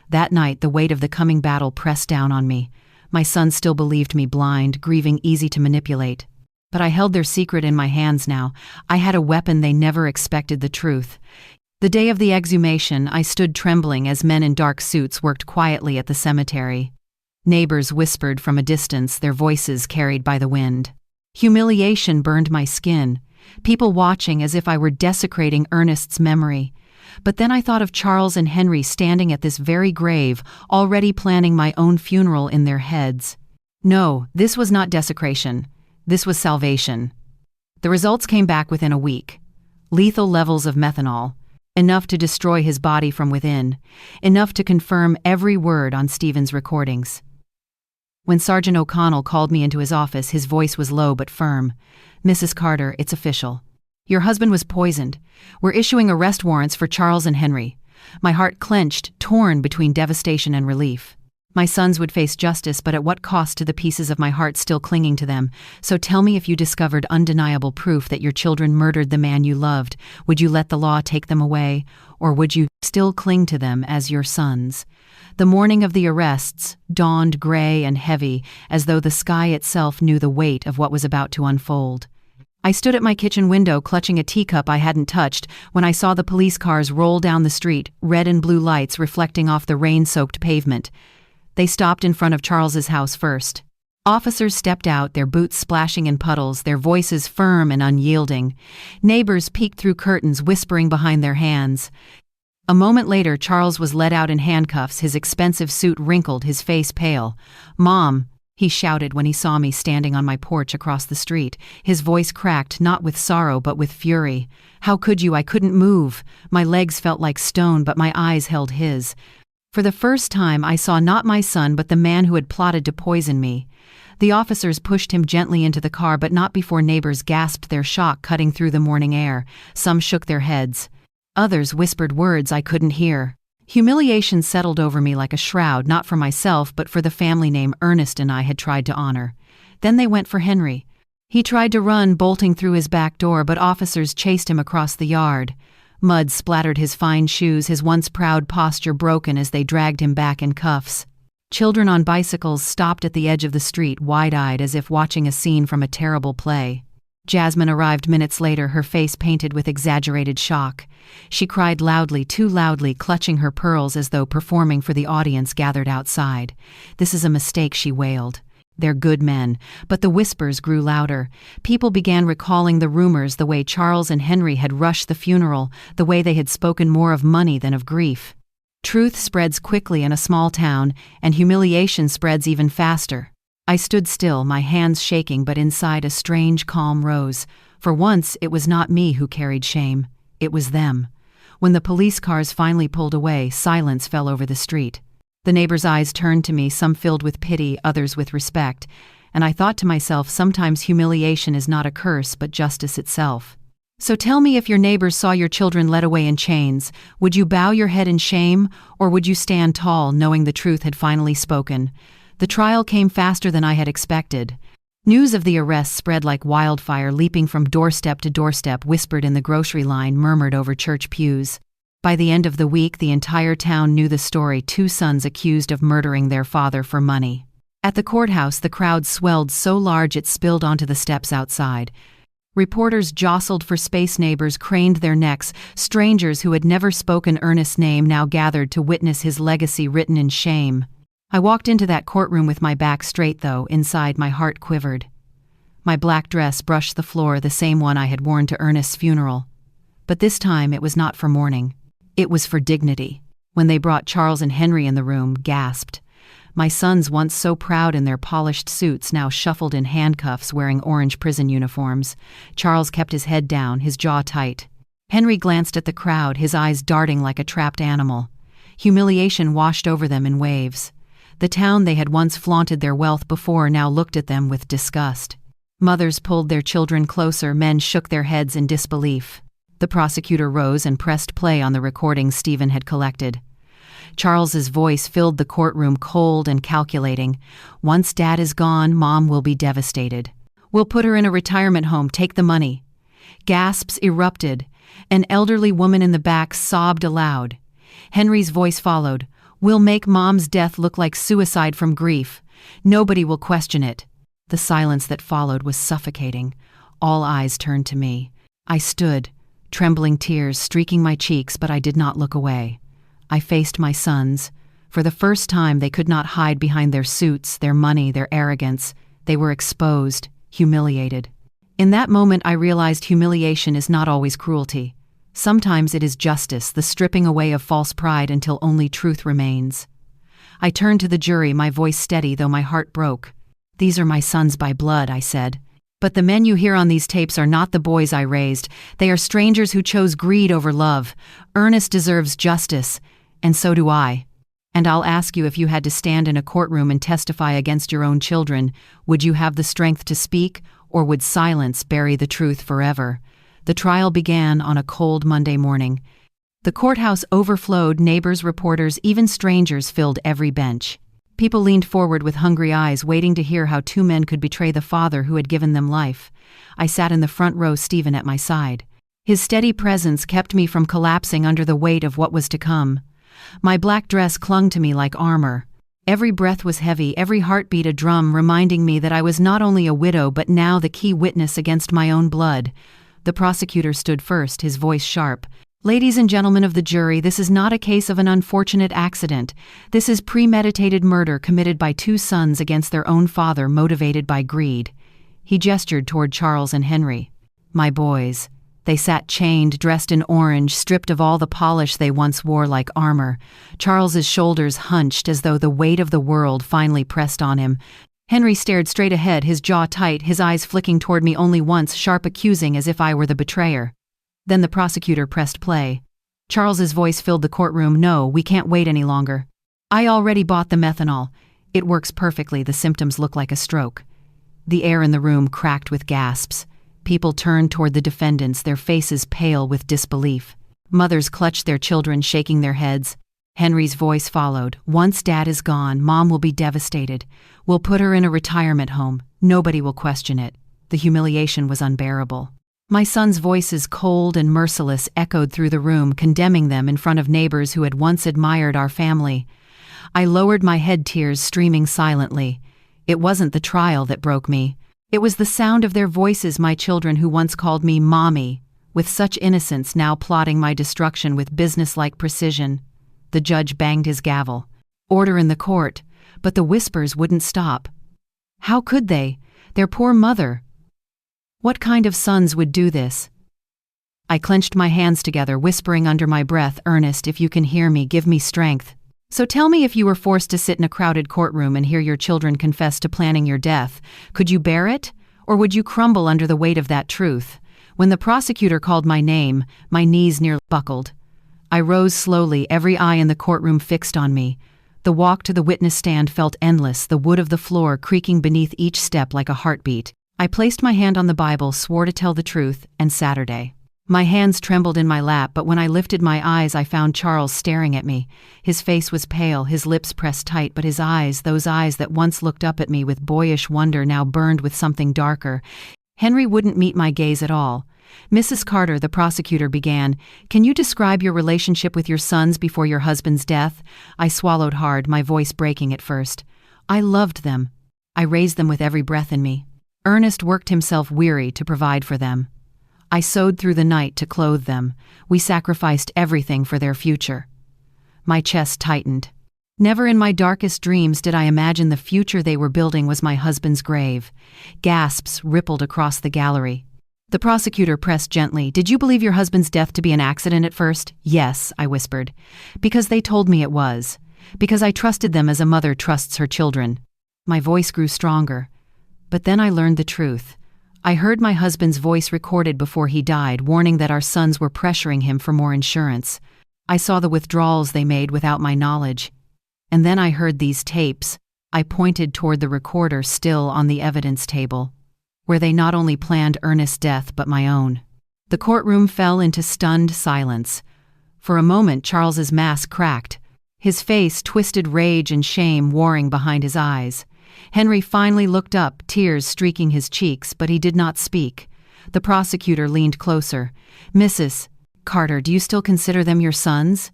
That night, the weight of the coming battle pressed down on me. My sons still believed me blind, grieving easy to manipulate. But I held their secret in my hands now. I had a weapon they never expected: the truth. The day of the exhumation, I stood trembling as men in dark suits worked quietly at the cemetery. Neighbors whispered from a distance, their voices carried by the wind. Humiliation burned my skin, people watching as if I were desecrating Ernest's memory. But then I thought of Charles and Henry standing at this very grave, already planning my own funeral in their heads. No, this was not desecration. This was salvation. The results came back within a week. Lethal levels of methanol, enough to destroy his body from within, enough to confirm every word on Steven's recordings. When Sergeant O'Connell called me into his office, his voice was low but firm. "Mrs. Carter, it's official. Your husband was poisoned. We're issuing arrest warrants for Charles and Henry." My heart clenched, torn between devastation and relief. My sons would face justice, but at what cost to the pieces of my heart still clinging to them? "So tell me, if you discovered undeniable proof that your children murdered the man you loved, would you let the law take them away? Or would you still cling to them as your sons?" The morning of the arrests dawned gray and heavy, as though the sky itself knew the weight of what was about to unfold. I stood at my kitchen window, clutching a teacup I hadn't touched, when I saw the police cars roll down the street, red and blue lights reflecting off the rain-soaked pavement. They stopped in front of Charles's house first. Officers stepped out, their boots splashing in puddles, their voices firm and unyielding. Neighbors peeked through curtains, whispering behind their hands. A moment later, Charles was led out in handcuffs, his expensive suit wrinkled, his face pale. "Mom," he shouted when he saw me standing on my porch across the street. His voice cracked, not with sorrow but with fury. "How could you? I couldn't move. My legs felt like stone, but my eyes held his." For the first time, I saw not my son but the man who had plotted to poison me. The officers pushed him gently into the car, but not before neighbors gasped, their shock cutting through the morning air. Some shook their heads. Others whispered words I couldn't hear. Humiliation settled over me like a shroud, not for myself but for the family name Ernest and I had tried to honor. Then they went for Henry. He tried to run, bolting through his back door, but officers chased him across the yard. Mud splattered his fine shoes, his once proud posture broken as they dragged him back in cuffs. Children on bicycles stopped at the edge of the street, wide-eyed as if watching a scene from a terrible play. Jasmine arrived minutes later, her face painted with exaggerated shock. She cried loudly, too loudly, clutching her pearls as though performing for the audience gathered outside. "This is a mistake," she wailed. "They're good men." But the whispers grew louder. People began recalling the rumors, the way Charles and Henry had rushed the funeral, the way they had spoken more of money than of grief. Truth spreads quickly in a small town, and humiliation spreads even faster. I stood still, my hands shaking, but inside a strange calm rose. For once, it was not me who carried shame. It was them. When the police cars finally pulled away, silence fell over the street. The neighbors' eyes turned to me, some filled with pity, others with respect, and I thought to myself, sometimes humiliation is not a curse but justice itself. "So tell me, if your neighbors saw your children led away in chains, would you bow your head in shame, or would you stand tall, knowing the truth had finally spoken?" The trial came faster than I had expected. News of the arrest spread like wildfire, leaping from doorstep to doorstep, whispered in the grocery line, murmured over church pews. By the end of the week, the entire town knew the story: 2 sons accused of murdering their father for money. At the courthouse, the crowd swelled so large it spilled onto the steps outside. Reporters jostled for space, neighbors craned their necks, strangers who had never spoken Ernest's name now gathered to witness his legacy written in shame. I walked into that courtroom with my back straight, though inside my heart quivered. My black dress brushed the floor, the same one I had worn to Ernest's funeral. But this time it was not for mourning. It was for dignity. When they brought Charles and Henry in the room, gasped. My sons, once so proud in their polished suits, now shuffled in handcuffs, wearing orange prison uniforms. Charles kept his head down, his jaw tight. Henry glanced at the crowd, his eyes darting like a trapped animal. Humiliation washed over them in waves. The town they had once flaunted their wealth before now looked at them with disgust. Mothers pulled their children closer, men shook their heads in disbelief. The prosecutor rose and pressed play on the recordings Steven had collected. Charles's voice filled the courtroom, cold and calculating. "Once Dad is gone, Mom will be devastated. We'll put her in a retirement home, take the money." Gasps erupted. An elderly woman in the back sobbed aloud. Henry's voice followed. "We'll make Mom's death look like suicide from grief. Nobody will question it." The silence that followed was suffocating. All eyes turned to me. I stood, trembling, tears streaking my cheeks, but I did not look away. I faced my sons. For the first time, they could not hide behind their suits, their money, their arrogance. They were exposed, humiliated. In that moment, I realized humiliation is not always cruelty. Sometimes it is justice, the stripping away of false pride until only truth remains. I turned to the jury, my voice steady though my heart broke. "These are my sons by blood," I said. "But the men you hear on these tapes are not the boys I raised. They are strangers who chose greed over love. Ernest deserves justice, and so do I. And I'll ask you, if you had to stand in a courtroom and testify against your own children, would you have the strength to speak, or would silence bury the truth forever?" The trial began on a cold Monday morning. The courthouse overflowed, neighbors, reporters, even strangers filled every bench. People leaned forward with hungry eyes, waiting to hear how two men could betray the father who had given them life. I sat in the front row, Steven at my side. His steady presence kept me from collapsing under the weight of what was to come. My black dress clung to me like armor. Every breath was heavy, every heartbeat a drum, reminding me that I was not only a widow but now the key witness against my own blood. The prosecutor stood first, his voice sharp. "Ladies and gentlemen of the jury, this is not a case of an unfortunate accident. This is premeditated murder committed by two sons against their own father, motivated by greed." He gestured toward Charles and Henry. "My boys." They sat chained, dressed in orange, stripped of all the polish they once wore like armor. Charles's shoulders hunched as though the weight of the world finally pressed on him. Henry stared straight ahead, his jaw tight, his eyes flicking toward me only once, sharp, accusing, as if I were the betrayer. Then the prosecutor pressed play. Charles's voice filled the courtroom. "No, we can't wait any longer. I already bought the methanol. It works perfectly. The symptoms look like a stroke." The air in the room cracked with gasps. People turned toward the defendants, their faces pale with disbelief. Mothers clutched their children, shaking their heads. Henry's voice followed. "Once Dad is gone, Mom will be devastated. We'll put her in a retirement home. Nobody will question it." The humiliation was unbearable. My sons' voices, cold and merciless, echoed through the room, condemning them in front of neighbors who had once admired our family. I lowered my head, tears streaming silently. It wasn't the trial that broke me. It was the sound of their voices, my children who once called me Mommy, with such innocence, now plotting my destruction with businesslike precision. The judge banged his gavel. Order in the court, but the whispers wouldn't stop. How could they? Their poor mother. What kind of sons would do this? I clenched my hands together, whispering under my breath, "Ernest, if you can hear me, give me strength. So tell me, if you were forced to sit in a crowded courtroom and hear your children confess to planning your death, could you bear it? Or would you crumble under the weight of that truth?" When the prosecutor called my name, my knees nearly buckled. I rose slowly, every eye in the courtroom fixed on me. The walk to the witness stand felt endless, the wood of the floor creaking beneath each step like a heartbeat. I placed my hand on the Bible, swore to tell the truth, and Saturday. My hands trembled in my lap, but when I lifted my eyes, I found Charles staring at me. His face was pale, his lips pressed tight, but his eyes, those eyes that once looked up at me with boyish wonder, now burned with something darker. Henry wouldn't meet my gaze at all. "Mrs. Carter," the prosecutor began, "can you describe your relationship with your sons before your husband's death?" I swallowed hard, my voice breaking at first. "I loved them. I raised them with every breath in me. Ernest worked himself weary to provide for them. I sewed through the night to clothe them. We sacrificed everything for their future." My chest tightened. Never in my darkest dreams did I imagine the future they were building was my husband's grave. Gasps rippled across the gallery. The prosecutor pressed gently. "Did you believe your husband's death to be an accident at first?" "Yes," I whispered. "Because they told me it was. Because I trusted them as a mother trusts her children." My voice grew stronger. But then I learned the truth. I heard my husband's voice recorded before he died, warning that our sons were pressuring him for more insurance. I saw the withdrawals they made without my knowledge. And then I heard these tapes. I pointed toward the recorder still on the evidence table, where they not only planned Ernest's death but my own. The courtroom fell into stunned silence. For a moment, Charles's mask cracked, his face twisted, rage and shame warring behind his eyes. Henry finally looked up, tears streaking his cheeks, but he did not speak. The prosecutor leaned closer. "Mrs. Carter, do you still consider them your sons?"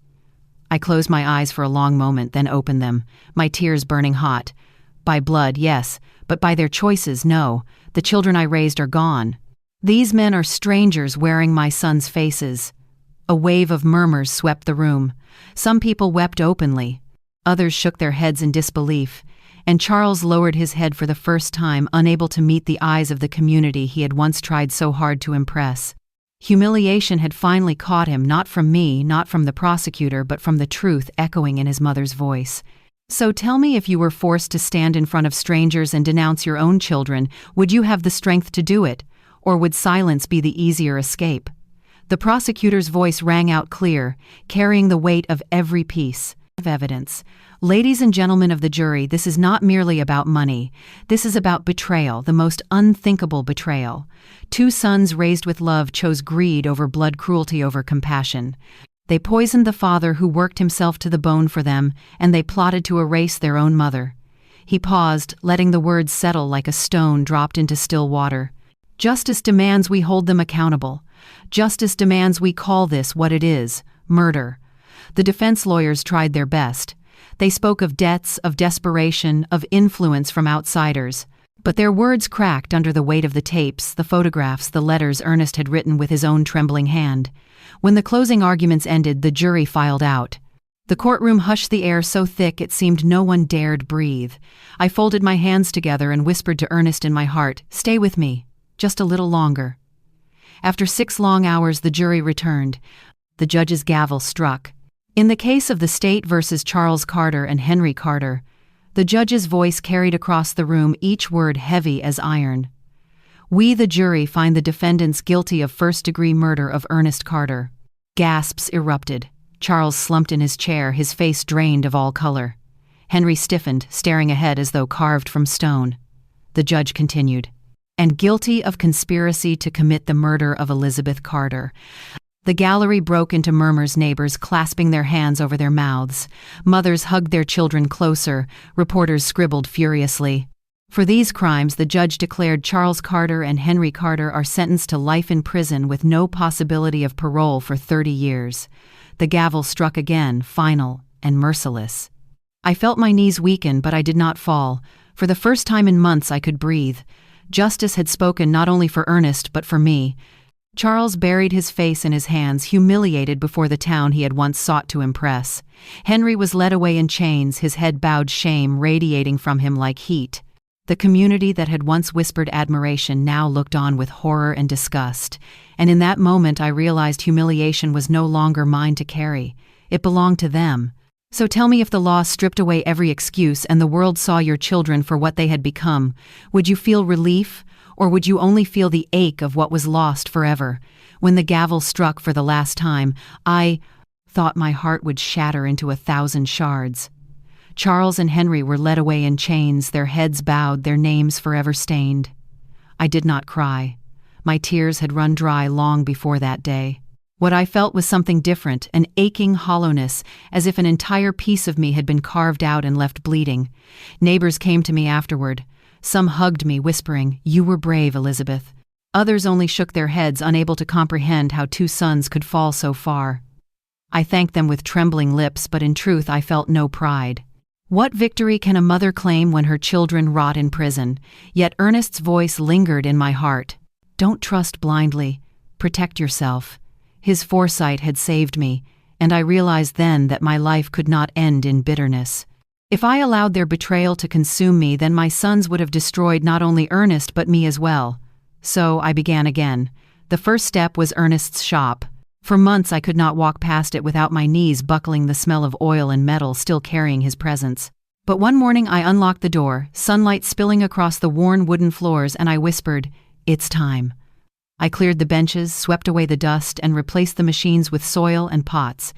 I closed my eyes for a long moment, then opened them, my tears burning hot. "By blood, yes, but by their choices, no. The children I raised are gone. These men are strangers wearing my sons' faces." A wave of murmurs swept the room. Some people wept openly. Others shook their heads in disbelief. And Charles lowered his head for the first time, unable to meet the eyes of the community he had once tried so hard to impress. Humiliation had finally caught him, not from me, not from the prosecutor, but from the truth echoing in his mother's voice. "So tell me, if you were forced to stand in front of strangers and denounce your own children, would you have the strength to do it? Or would silence be the easier escape?" The prosecutor's voice rang out clear, carrying the weight of every piece of evidence. "Ladies and gentlemen of the jury, this is not merely about money. This is about betrayal, the most unthinkable betrayal. Two sons raised with love chose greed over blood, cruelty over compassion. They poisoned the father who worked himself to the bone for them, and they plotted to erase their own mother." He paused, letting the words settle like a stone dropped into still water. "Justice demands we hold them accountable. Justice demands we call this what it is: murder." The defense lawyers tried their best. They spoke of debts, of desperation, of influence from outsiders. But their words cracked under the weight of the tapes, the photographs, the letters Ernest had written with his own trembling hand. When the closing arguments ended, the jury filed out. The courtroom hushed, the air so thick it seemed no one dared breathe. I folded my hands together and whispered to Ernest in my heart, "Stay with me, just a little longer." After 6 long hours, the jury returned. The judge's gavel struck. In the case of the state versus Charles Carter and Henry Carter, the judge's voice carried across the room, each word heavy as iron. "We, the jury, find the defendants guilty of first-degree murder of Ernest Carter." Gasps erupted. Charles slumped in his chair, his face drained of all color. Henry stiffened, staring ahead as though carved from stone. The judge continued, "And guilty of conspiracy to commit the murder of Elisabeth Carter." The gallery broke into murmurs, neighbors clasping their hands over their mouths. Mothers hugged their children closer. Reporters scribbled furiously. For these crimes, the judge declared Charles Carter and Henry Carter are sentenced to life in prison with no possibility of parole for 30 years. The gavel struck again, final and merciless. I felt my knees weaken, but I did not fall. For the first time in months, I could breathe. Justice had spoken not only for Ernest, but for me. Charles buried his face in his hands, humiliated before the town he had once sought to impress. Henry was led away in chains, his head bowed, shame radiating from him like heat. The community that had once whispered admiration now looked on with horror and disgust. And in that moment I realized humiliation was no longer mine to carry. It belonged to them. "So tell me, if the law stripped away every excuse and the world saw your children for what they had become, would you feel relief? Or would you only feel the ache of what was lost forever?" When the gavel struck for the last time, I thought my heart would shatter into 1,000 shards. Charles and Henry were led away in chains, their heads bowed, their names forever stained. I did not cry. My tears had run dry long before that day. What I felt was something different, an aching hollowness, as if an entire piece of me had been carved out and left bleeding. Neighbors came to me afterward. Some hugged me, whispering, "You were brave, Elisabeth." Others only shook their heads, unable to comprehend how 2 sons could fall so far. I thanked them with trembling lips, but in truth I felt no pride. What victory can a mother claim when her children rot in prison? Yet Ernest's voice lingered in my heart. "Don't trust blindly. Protect yourself." His foresight had saved me, and I realized then that my life could not end in bitterness. If I allowed their betrayal to consume me, then my sons would have destroyed not only Ernest but me as well. So I began again. The first step was Ernest's shop. For months I could not walk past it without my knees buckling, the smell of oil and metal still carrying his presence. But one morning I unlocked the door, sunlight spilling across the worn wooden floors, and I whispered, "It's time." I cleared the benches, swept away the dust, and replaced the machines with soil and pots.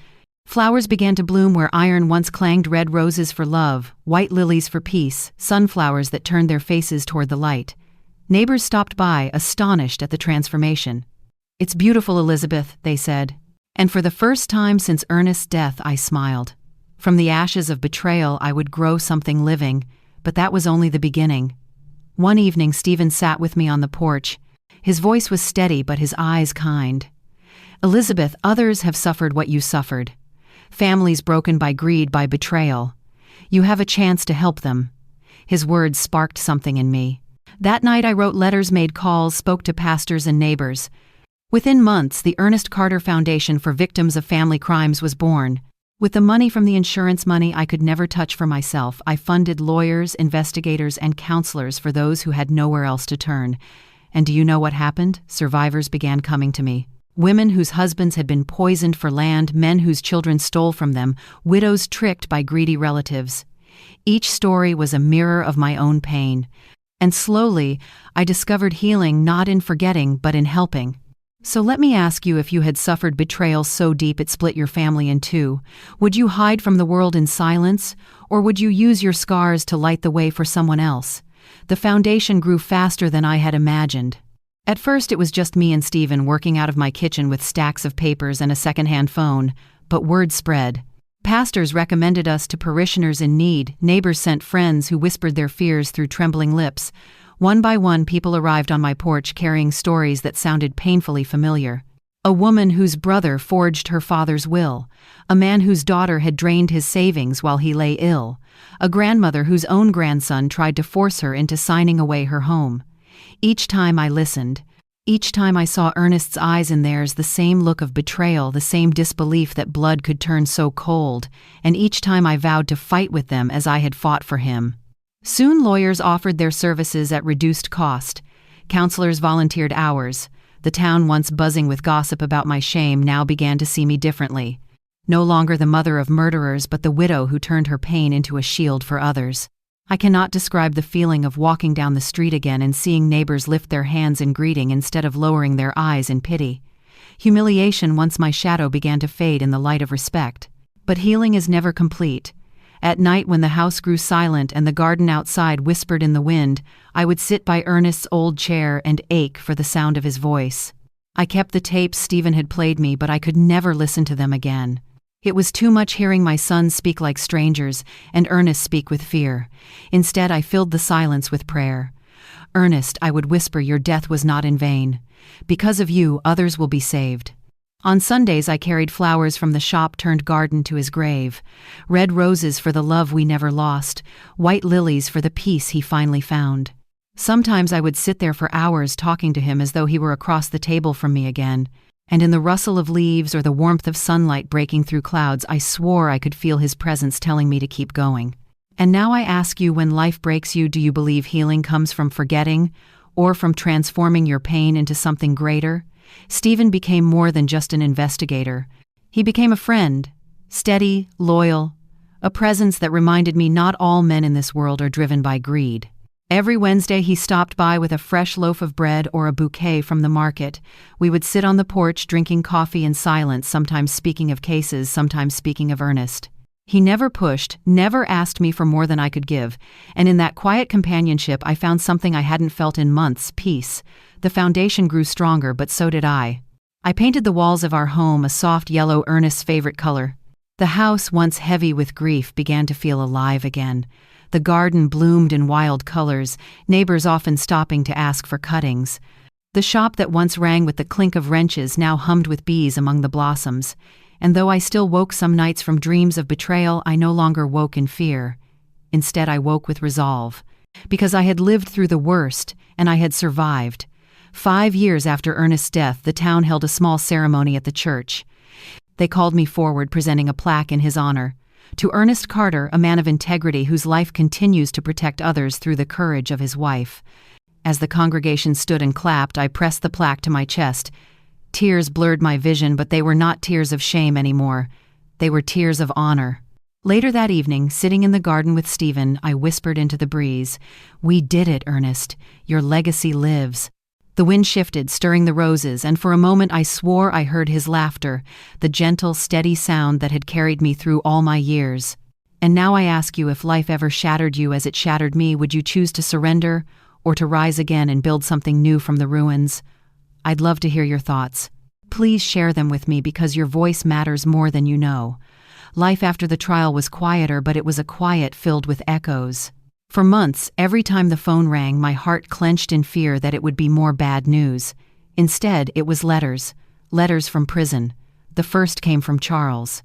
Flowers began to bloom where iron once clanged, red roses for love, white lilies for peace, sunflowers that turned their faces toward the light. Neighbors stopped by, astonished at the transformation. "It's beautiful, Elisabeth," they said. And for the first time since Ernest's death, I smiled. From the ashes of betrayal, I would grow something living, but that was only the beginning. One evening, Steven sat with me on the porch. His voice was steady, but his eyes kind. "Elisabeth, others have suffered what you suffered. Families broken by greed, by betrayal. You have a chance to help them." His words sparked something in me. That night I wrote letters, made calls, spoke to pastors and neighbors. Within months, the Ernest Carter Foundation for Victims of Family Crimes was born. With the money from the insurance money I could never touch for myself, I funded lawyers, investigators, and counselors for those who had nowhere else to turn. And do you know what happened? Survivors began coming to me. Women whose husbands had been poisoned for land, men whose children stole from them, widows tricked by greedy relatives. Each story was a mirror of my own pain. And slowly, I discovered healing not in forgetting, but in helping. So let me ask you, if you had suffered betrayal so deep it split your family in two, would you hide from the world in silence, or would you use your scars to light the way for someone else? The foundation grew faster than I had imagined. At first it was just me and Steven working out of my kitchen with stacks of papers and a secondhand phone, but word spread. Pastors recommended us to parishioners in need, neighbors sent friends who whispered their fears through trembling lips. One by one, people arrived on my porch carrying stories that sounded painfully familiar. A woman whose brother forged her father's will. A man whose daughter had drained his savings while he lay ill. A grandmother whose own grandson tried to force her into signing away her home. Each time I listened. Each time I saw Ernest's eyes in theirs, the same look of betrayal, the same disbelief that blood could turn so cold, and each time I vowed to fight with them as I had fought for him. Soon lawyers offered their services at reduced cost. Counselors volunteered hours. The town, once buzzing with gossip about my shame, now began to see me differently. No longer the mother of murderers, but the widow who turned her pain into a shield for others. I cannot describe the feeling of walking down the street again and seeing neighbors lift their hands in greeting instead of lowering their eyes in pity. Humiliation once my shadow began to fade in the light of respect. But healing is never complete. At night, when the house grew silent and the garden outside whispered in the wind, I would sit by Ernest's old chair and ache for the sound of his voice. I kept the tapes Steven had played me, but I could never listen to them again. It was too much hearing my sons speak like strangers and Ernest speak with fear. Instead, I filled the silence with prayer. "Ernest," I would whisper, "your death was not in vain. Because of you, others will be saved." On Sundays, I carried flowers from the shop-turned-garden to his grave. Red roses for the love we never lost, white lilies for the peace he finally found. Sometimes I would sit there for hours talking to him as though he were across the table from me again. And in the rustle of leaves or the warmth of sunlight breaking through clouds, I swore I could feel his presence telling me to keep going. And now I ask you, when life breaks you, do you believe healing comes from forgetting, or from transforming your pain into something greater? Steven became more than just an investigator. He became a friend, steady, loyal, a presence that reminded me not all men in this world are driven by greed. Every Wednesday he stopped by with a fresh loaf of bread or a bouquet from the market. We would sit on the porch drinking coffee in silence, sometimes speaking of cases, sometimes speaking of Ernest. He never pushed, never asked me for more than I could give, and in that quiet companionship I found something I hadn't felt in months: peace. The foundation grew stronger, but so did I. I painted the walls of our home a soft yellow, Ernest's favorite color. The house, once heavy with grief, began to feel alive again. The garden bloomed in wild colors, neighbors often stopping to ask for cuttings. The shop that once rang with the clink of wrenches now hummed with bees among the blossoms. And though I still woke some nights from dreams of betrayal, I no longer woke in fear. Instead, I woke with resolve. Because I had lived through the worst, and I had survived. 5 years after Ernest's death, the town held a small ceremony at the church. They called me forward, presenting a plaque in his honor. To Ernest Carter, a man of integrity whose life continues to protect others through the courage of his wife. As the congregation stood and clapped, I pressed the plaque to my chest. Tears blurred my vision, but they were not tears of shame anymore. They were tears of honor. Later that evening, sitting in the garden with Steven, I whispered into the breeze, "We did it, Ernest. Your legacy lives." The wind shifted, stirring the roses, and for a moment I swore I heard his laughter, the gentle, steady sound that had carried me through all my years. And now I ask you, if life ever shattered you as it shattered me, would you choose to surrender, or to rise again and build something new from the ruins? I'd love to hear your thoughts. Please share them with me, because your voice matters more than you know. Life after the trial was quieter, but it was a quiet filled with echoes. For months, every time the phone rang, my heart clenched in fear that it would be more bad news. Instead, it was letters. Letters from prison. The first came from Charles.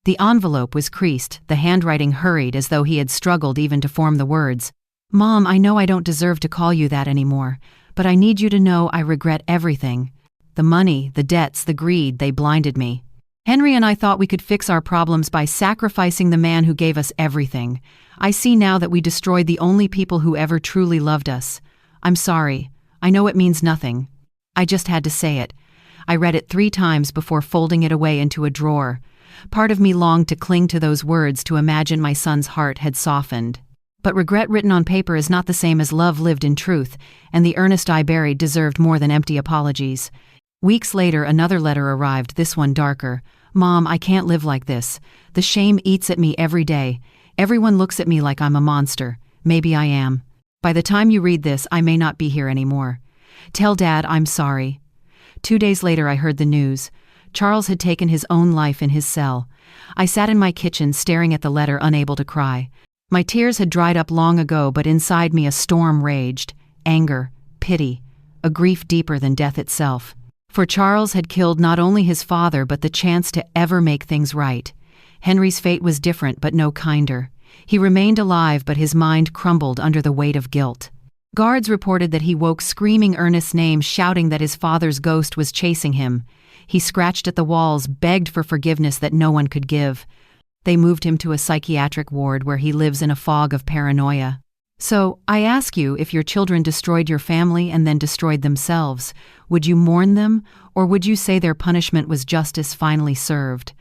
The envelope was creased, the handwriting hurried as though he had struggled even to form the words. "Mom, I know I don't deserve to call you that anymore, but I need you to know I regret everything. The money, the debts, the greed, they blinded me. Henry and I thought we could fix our problems by sacrificing the man who gave us everything. I see now that we destroyed the only people who ever truly loved us. I'm sorry. I know it means nothing. I just had to say it." I read it 3 times before folding it away into a drawer. Part of me longed to cling to those words, to imagine my son's heart had softened. But regret written on paper is not the same as love lived in truth, and the earnest I buried deserved more than empty apologies. Weeks later, another letter arrived, this one darker. "Mom, I can't live like this. The shame eats at me every day. Everyone looks at me like I'm a monster. Maybe I am. By the time you read this, I may not be here anymore. Tell Dad I'm sorry." 2 days later, I heard the news. Charles had taken his own life in his cell. I sat in my kitchen staring at the letter, unable to cry. My tears had dried up long ago, but inside me a storm raged. Anger, pity, a grief deeper than death itself. For Charles had killed not only his father, but the chance to ever make things right. Henry's fate was different, but no kinder. He remained alive, but his mind crumbled under the weight of guilt. Guards reported that he woke screaming Ernest's name, shouting that his father's ghost was chasing him. He scratched at the walls, begged for forgiveness that no one could give. They moved him to a psychiatric ward where he lives in a fog of paranoia. So, I ask you, if your children destroyed your family and then destroyed themselves, would you mourn them, or would you say their punishment was justice finally served?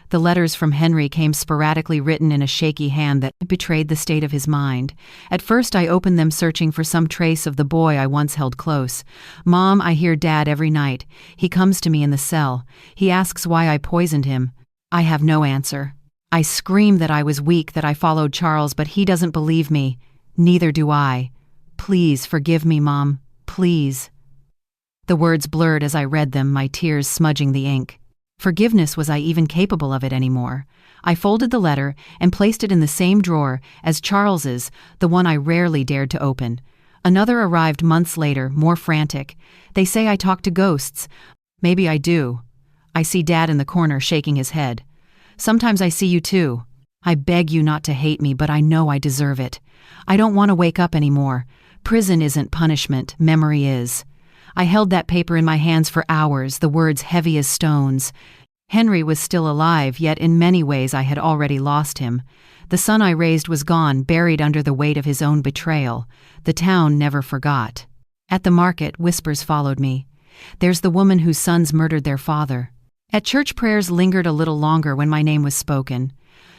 The letters from Henry came sporadically, written in a shaky hand that betrayed the state of his mind. At first I opened them, searching for some trace of the boy I once held close. "Mom, I hear Dad every night. He comes to me in the cell. He asks why I poisoned him. I have no answer. I scream that I was weak, that I followed Charles, but he doesn't believe me. Neither do I. Please forgive me, Mom. Please." The words blurred as I read them, my tears smudging the ink. Forgiveness, was I even capable of it anymore? I folded the letter and placed it in the same drawer as Charles's, the one I rarely dared to open. Another arrived months later, more frantic. "They say I talk to ghosts. Maybe I do. I see Dad in the corner shaking his head. Sometimes I see you too. I beg you not to hate me, but I know I deserve it. I don't want to wake up anymore. Prison isn't punishment, memory is." I held that paper in my hands for hours, the words heavy as stones. Henry was still alive, yet in many ways I had already lost him. The son I raised was gone, buried under the weight of his own betrayal. The town never forgot. At the market, whispers followed me. "There's the woman whose sons murdered their father." At church, prayers lingered a little longer when my name was spoken.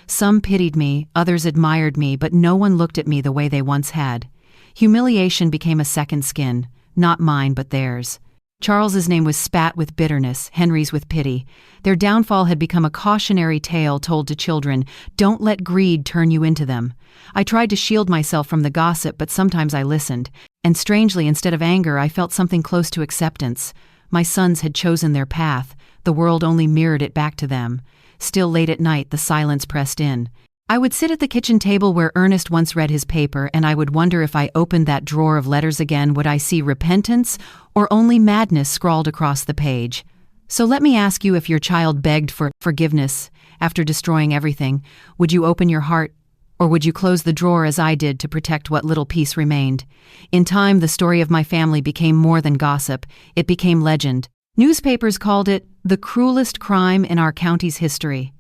Some pitied me, others admired me, but no one looked at me the way they once had. Humiliation became a second skin. Not mine, but theirs. Charles's name was spat with bitterness, Henry's with pity. Their downfall had become a cautionary tale told to children. Don't let greed turn you into them. I tried to shield myself from the gossip, but sometimes I listened. And strangely, instead of anger, I felt something close to acceptance. My sons had chosen their path. The world only mirrored it back to them. Still late at night, the silence pressed in. I would sit at the kitchen table where Ernest once read his paper, and I would wonder, if I opened that drawer of letters again, would I see repentance or only madness scrawled across the page? So let me ask you, if your child begged for forgiveness after destroying everything, would you open your heart, or would you close the drawer as I did to protect what little piece remained? In time, the story of my family became more than gossip. It became legend. Newspapers called it the cruelest crime in our county's history.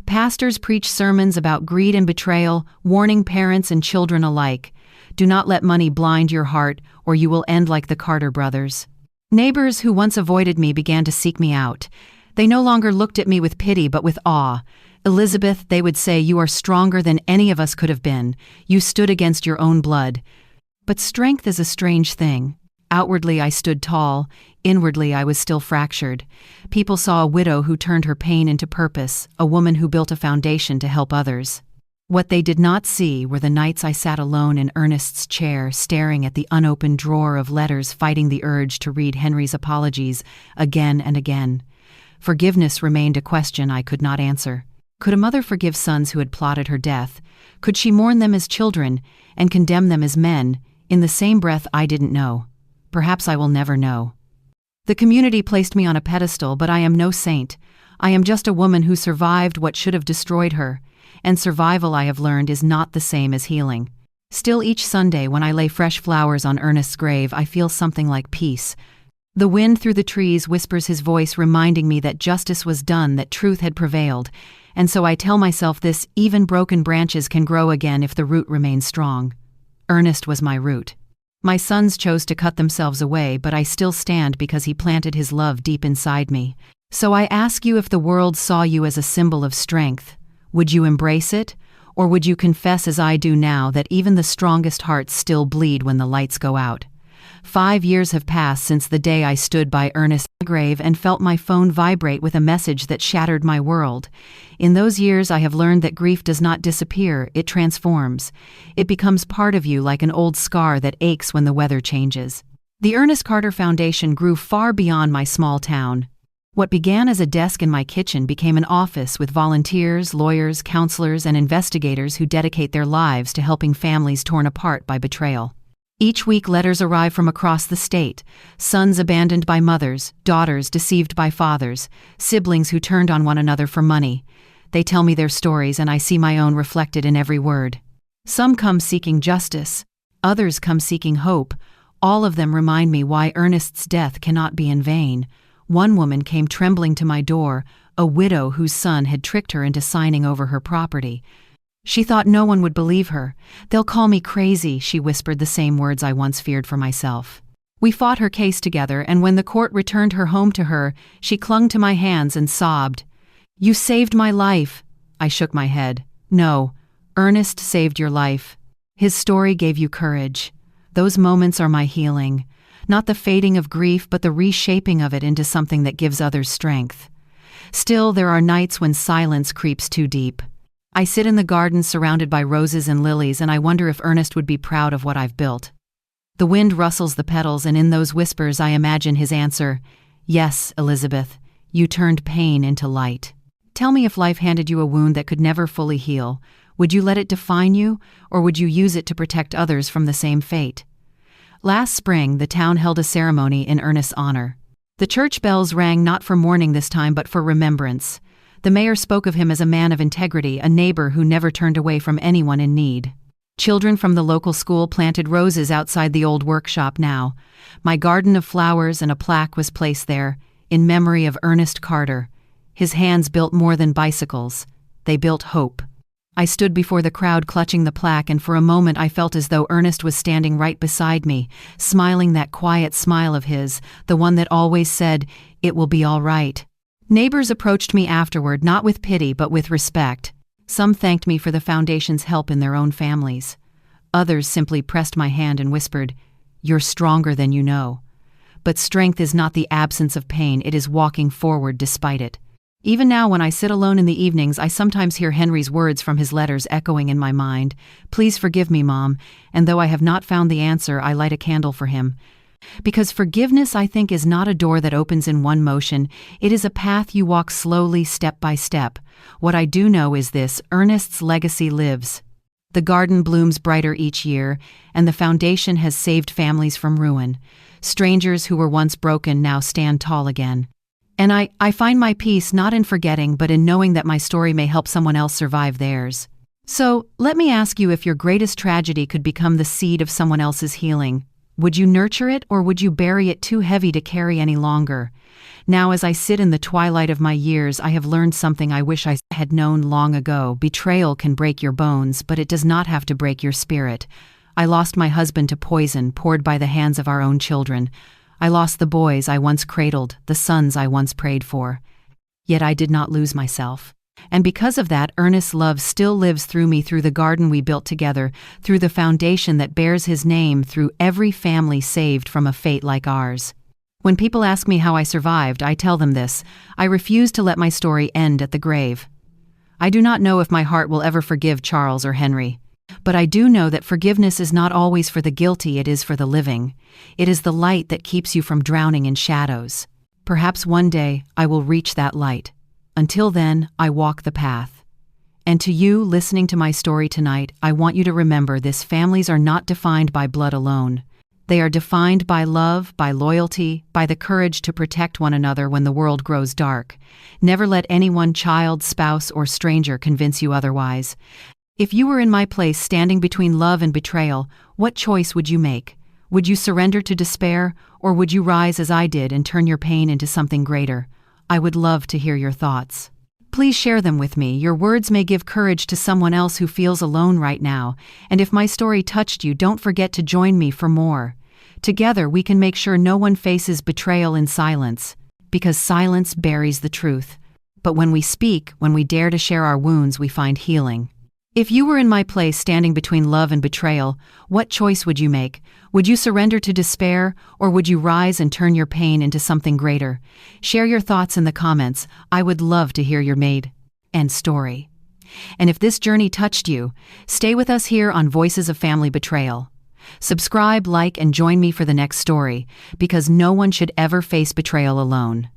Pastors preached sermons about greed and betrayal, warning parents and children alike. Do not let money blind your heart, or you will end like the Carter brothers. Neighbors who once avoided me began to seek me out. They no longer looked at me with pity, but with awe. "Elisabeth," they would say, "you are stronger than any of us could have been. You stood against your own blood." But strength is a strange thing. Outwardly I stood tall, inwardly I was still fractured. People saw a widow who turned her pain into purpose, a woman who built a foundation to help others. What they did not see were the nights I sat alone in Ernest's chair, staring at the unopened drawer of letters, fighting the urge to read Henry's apologies again and again. Forgiveness remained a question I could not answer. Could a mother forgive sons who had plotted her death? Could she mourn them as children and condemn them as men? In the same breath, I didn't know. Perhaps I will never know. The community placed me on a pedestal, but I am no saint. I am just a woman who survived what should have destroyed her, and survival, I have learned, is not the same as healing. Still, each Sunday when I lay fresh flowers on Ernest's grave, I feel something like peace. The wind through the trees whispers his voice, reminding me that justice was done, that truth had prevailed, and so I tell myself this: even broken branches can grow again if the root remains strong. Ernest was my root. My sons chose to cut themselves away, but I still stand because he planted his love deep inside me. So I ask you, if the world saw you as a symbol of strength, would you embrace it? Or would you confess, as I do now, that even the strongest hearts still bleed when the lights go out? 5 years have passed since the day I stood by Ernest's grave and felt my phone vibrate with a message that shattered my world. In those years, I have learned that grief does not disappear, it transforms. It becomes part of you, like an old scar that aches when the weather changes. The Ernest Carter Foundation grew far beyond my small town. What began as a desk in my kitchen became an office with volunteers, lawyers, counselors, and investigators who dedicate their lives to helping families torn apart by betrayal. Each week, letters arrive from across the state: sons abandoned by mothers, daughters deceived by fathers, siblings who turned on one another for money. They tell me their stories, and I see my own reflected in every word. Some come seeking justice, others come seeking hope. All of them remind me why Ernest's death cannot be in vain. One woman came trembling to my door, a widow whose son had tricked her into signing over her property. She thought no one would believe her. "They'll call me crazy," she whispered, the same words I once feared for myself. We fought her case together, and when the court returned her home to her, she clung to my hands and sobbed. "You saved my life." I shook my head. "No, Ernest saved your life. His story gave you courage. Those moments are my healing. Not the fading of grief, but the reshaping of it into something that gives others strength. Still, there are nights when silence creeps too deep. I sit in the garden surrounded by roses and lilies, and I wonder if Ernest would be proud of what I've built. The wind rustles the petals, and in those whispers I imagine his answer: "Yes, Elisabeth, you turned pain into light." Tell me, if life handed you a wound that could never fully heal, would you let it define you, or would you use it to protect others from the same fate? Last spring, the town held a ceremony in Ernest's honor. The church bells rang not for mourning this time, but for remembrance. The mayor spoke of him as a man of integrity, a neighbor who never turned away from anyone in need. Children from the local school planted roses outside the old workshop now. My garden of flowers and a plaque was placed there, in memory of Ernest Carter. His hands built more than bicycles. They built hope. I stood before the crowd clutching the plaque, and for a moment I felt as though Ernest was standing right beside me, smiling that quiet smile of his, the one that always said, "It will be all right." Neighbors approached me afterward, not with pity but with respect. Some thanked me for the foundation's help in their own families. Others simply pressed my hand and whispered, "You're stronger than you know." But strength is not the absence of pain, it is walking forward despite it. Even now, when I sit alone in the evenings, I sometimes hear Henry's words from his letters echoing in my mind. "Please forgive me, Mom," and though I have not found the answer, I light a candle for him. Because forgiveness, I think, is not a door that opens in one motion. It is a path you walk slowly, step by step. What I do know is this: Ernest's legacy lives. The garden blooms brighter each year, and the foundation has saved families from ruin. Strangers who were once broken now stand tall again. And I find my peace not in forgetting, but in knowing that my story may help someone else survive theirs. So, let me ask you, if your greatest tragedy could become the seed of someone else's healing, would you nurture it, or would you bury it too heavy to carry any longer? Now, as I sit in the twilight of my years, I have learned something I wish I had known long ago. Betrayal can break your bones, but it does not have to break your spirit. I lost my husband to poison poured by the hands of our own children. I lost the boys I once cradled, the sons I once prayed for. Yet I did not lose myself. And because of that, Ernest's love still lives through me, through the garden we built together, through the foundation that bears his name, through every family saved from a fate like ours. When people ask me how I survived, I tell them this: I refuse to let my story end at the grave. I do not know if my heart will ever forgive Charles or Henry. But I do know that forgiveness is not always for the guilty, it is for the living. It is the light that keeps you from drowning in shadows. Perhaps one day I will reach that light. Until then, I walk the path. And to you listening to my story tonight, I want you to remember this: families are not defined by blood alone. They are defined by love, by loyalty, by the courage to protect one another when the world grows dark. Never let anyone, child, spouse, or stranger, convince you otherwise. If you were in my place, standing between love and betrayal, what choice would you make? Would you surrender to despair, or would you rise as I did and turn your pain into something greater? I would love to hear your thoughts. Please share them with me. Your words may give courage to someone else who feels alone right now. And if my story touched you, don't forget to join me for more. Together we can make sure no one faces betrayal in silence, because silence buries the truth. But when we speak, when we dare to share our wounds, we find healing. If you were in my place, standing between love and betrayal, what choice would you make? Would you surrender to despair, or would you rise and turn your pain into something greater? Share your thoughts in the comments. I would love to hear your made and story. And if this journey touched you, stay with us here on Voices of Family Betrayal. Subscribe, like, and join me for the next story, because no one should ever face betrayal alone.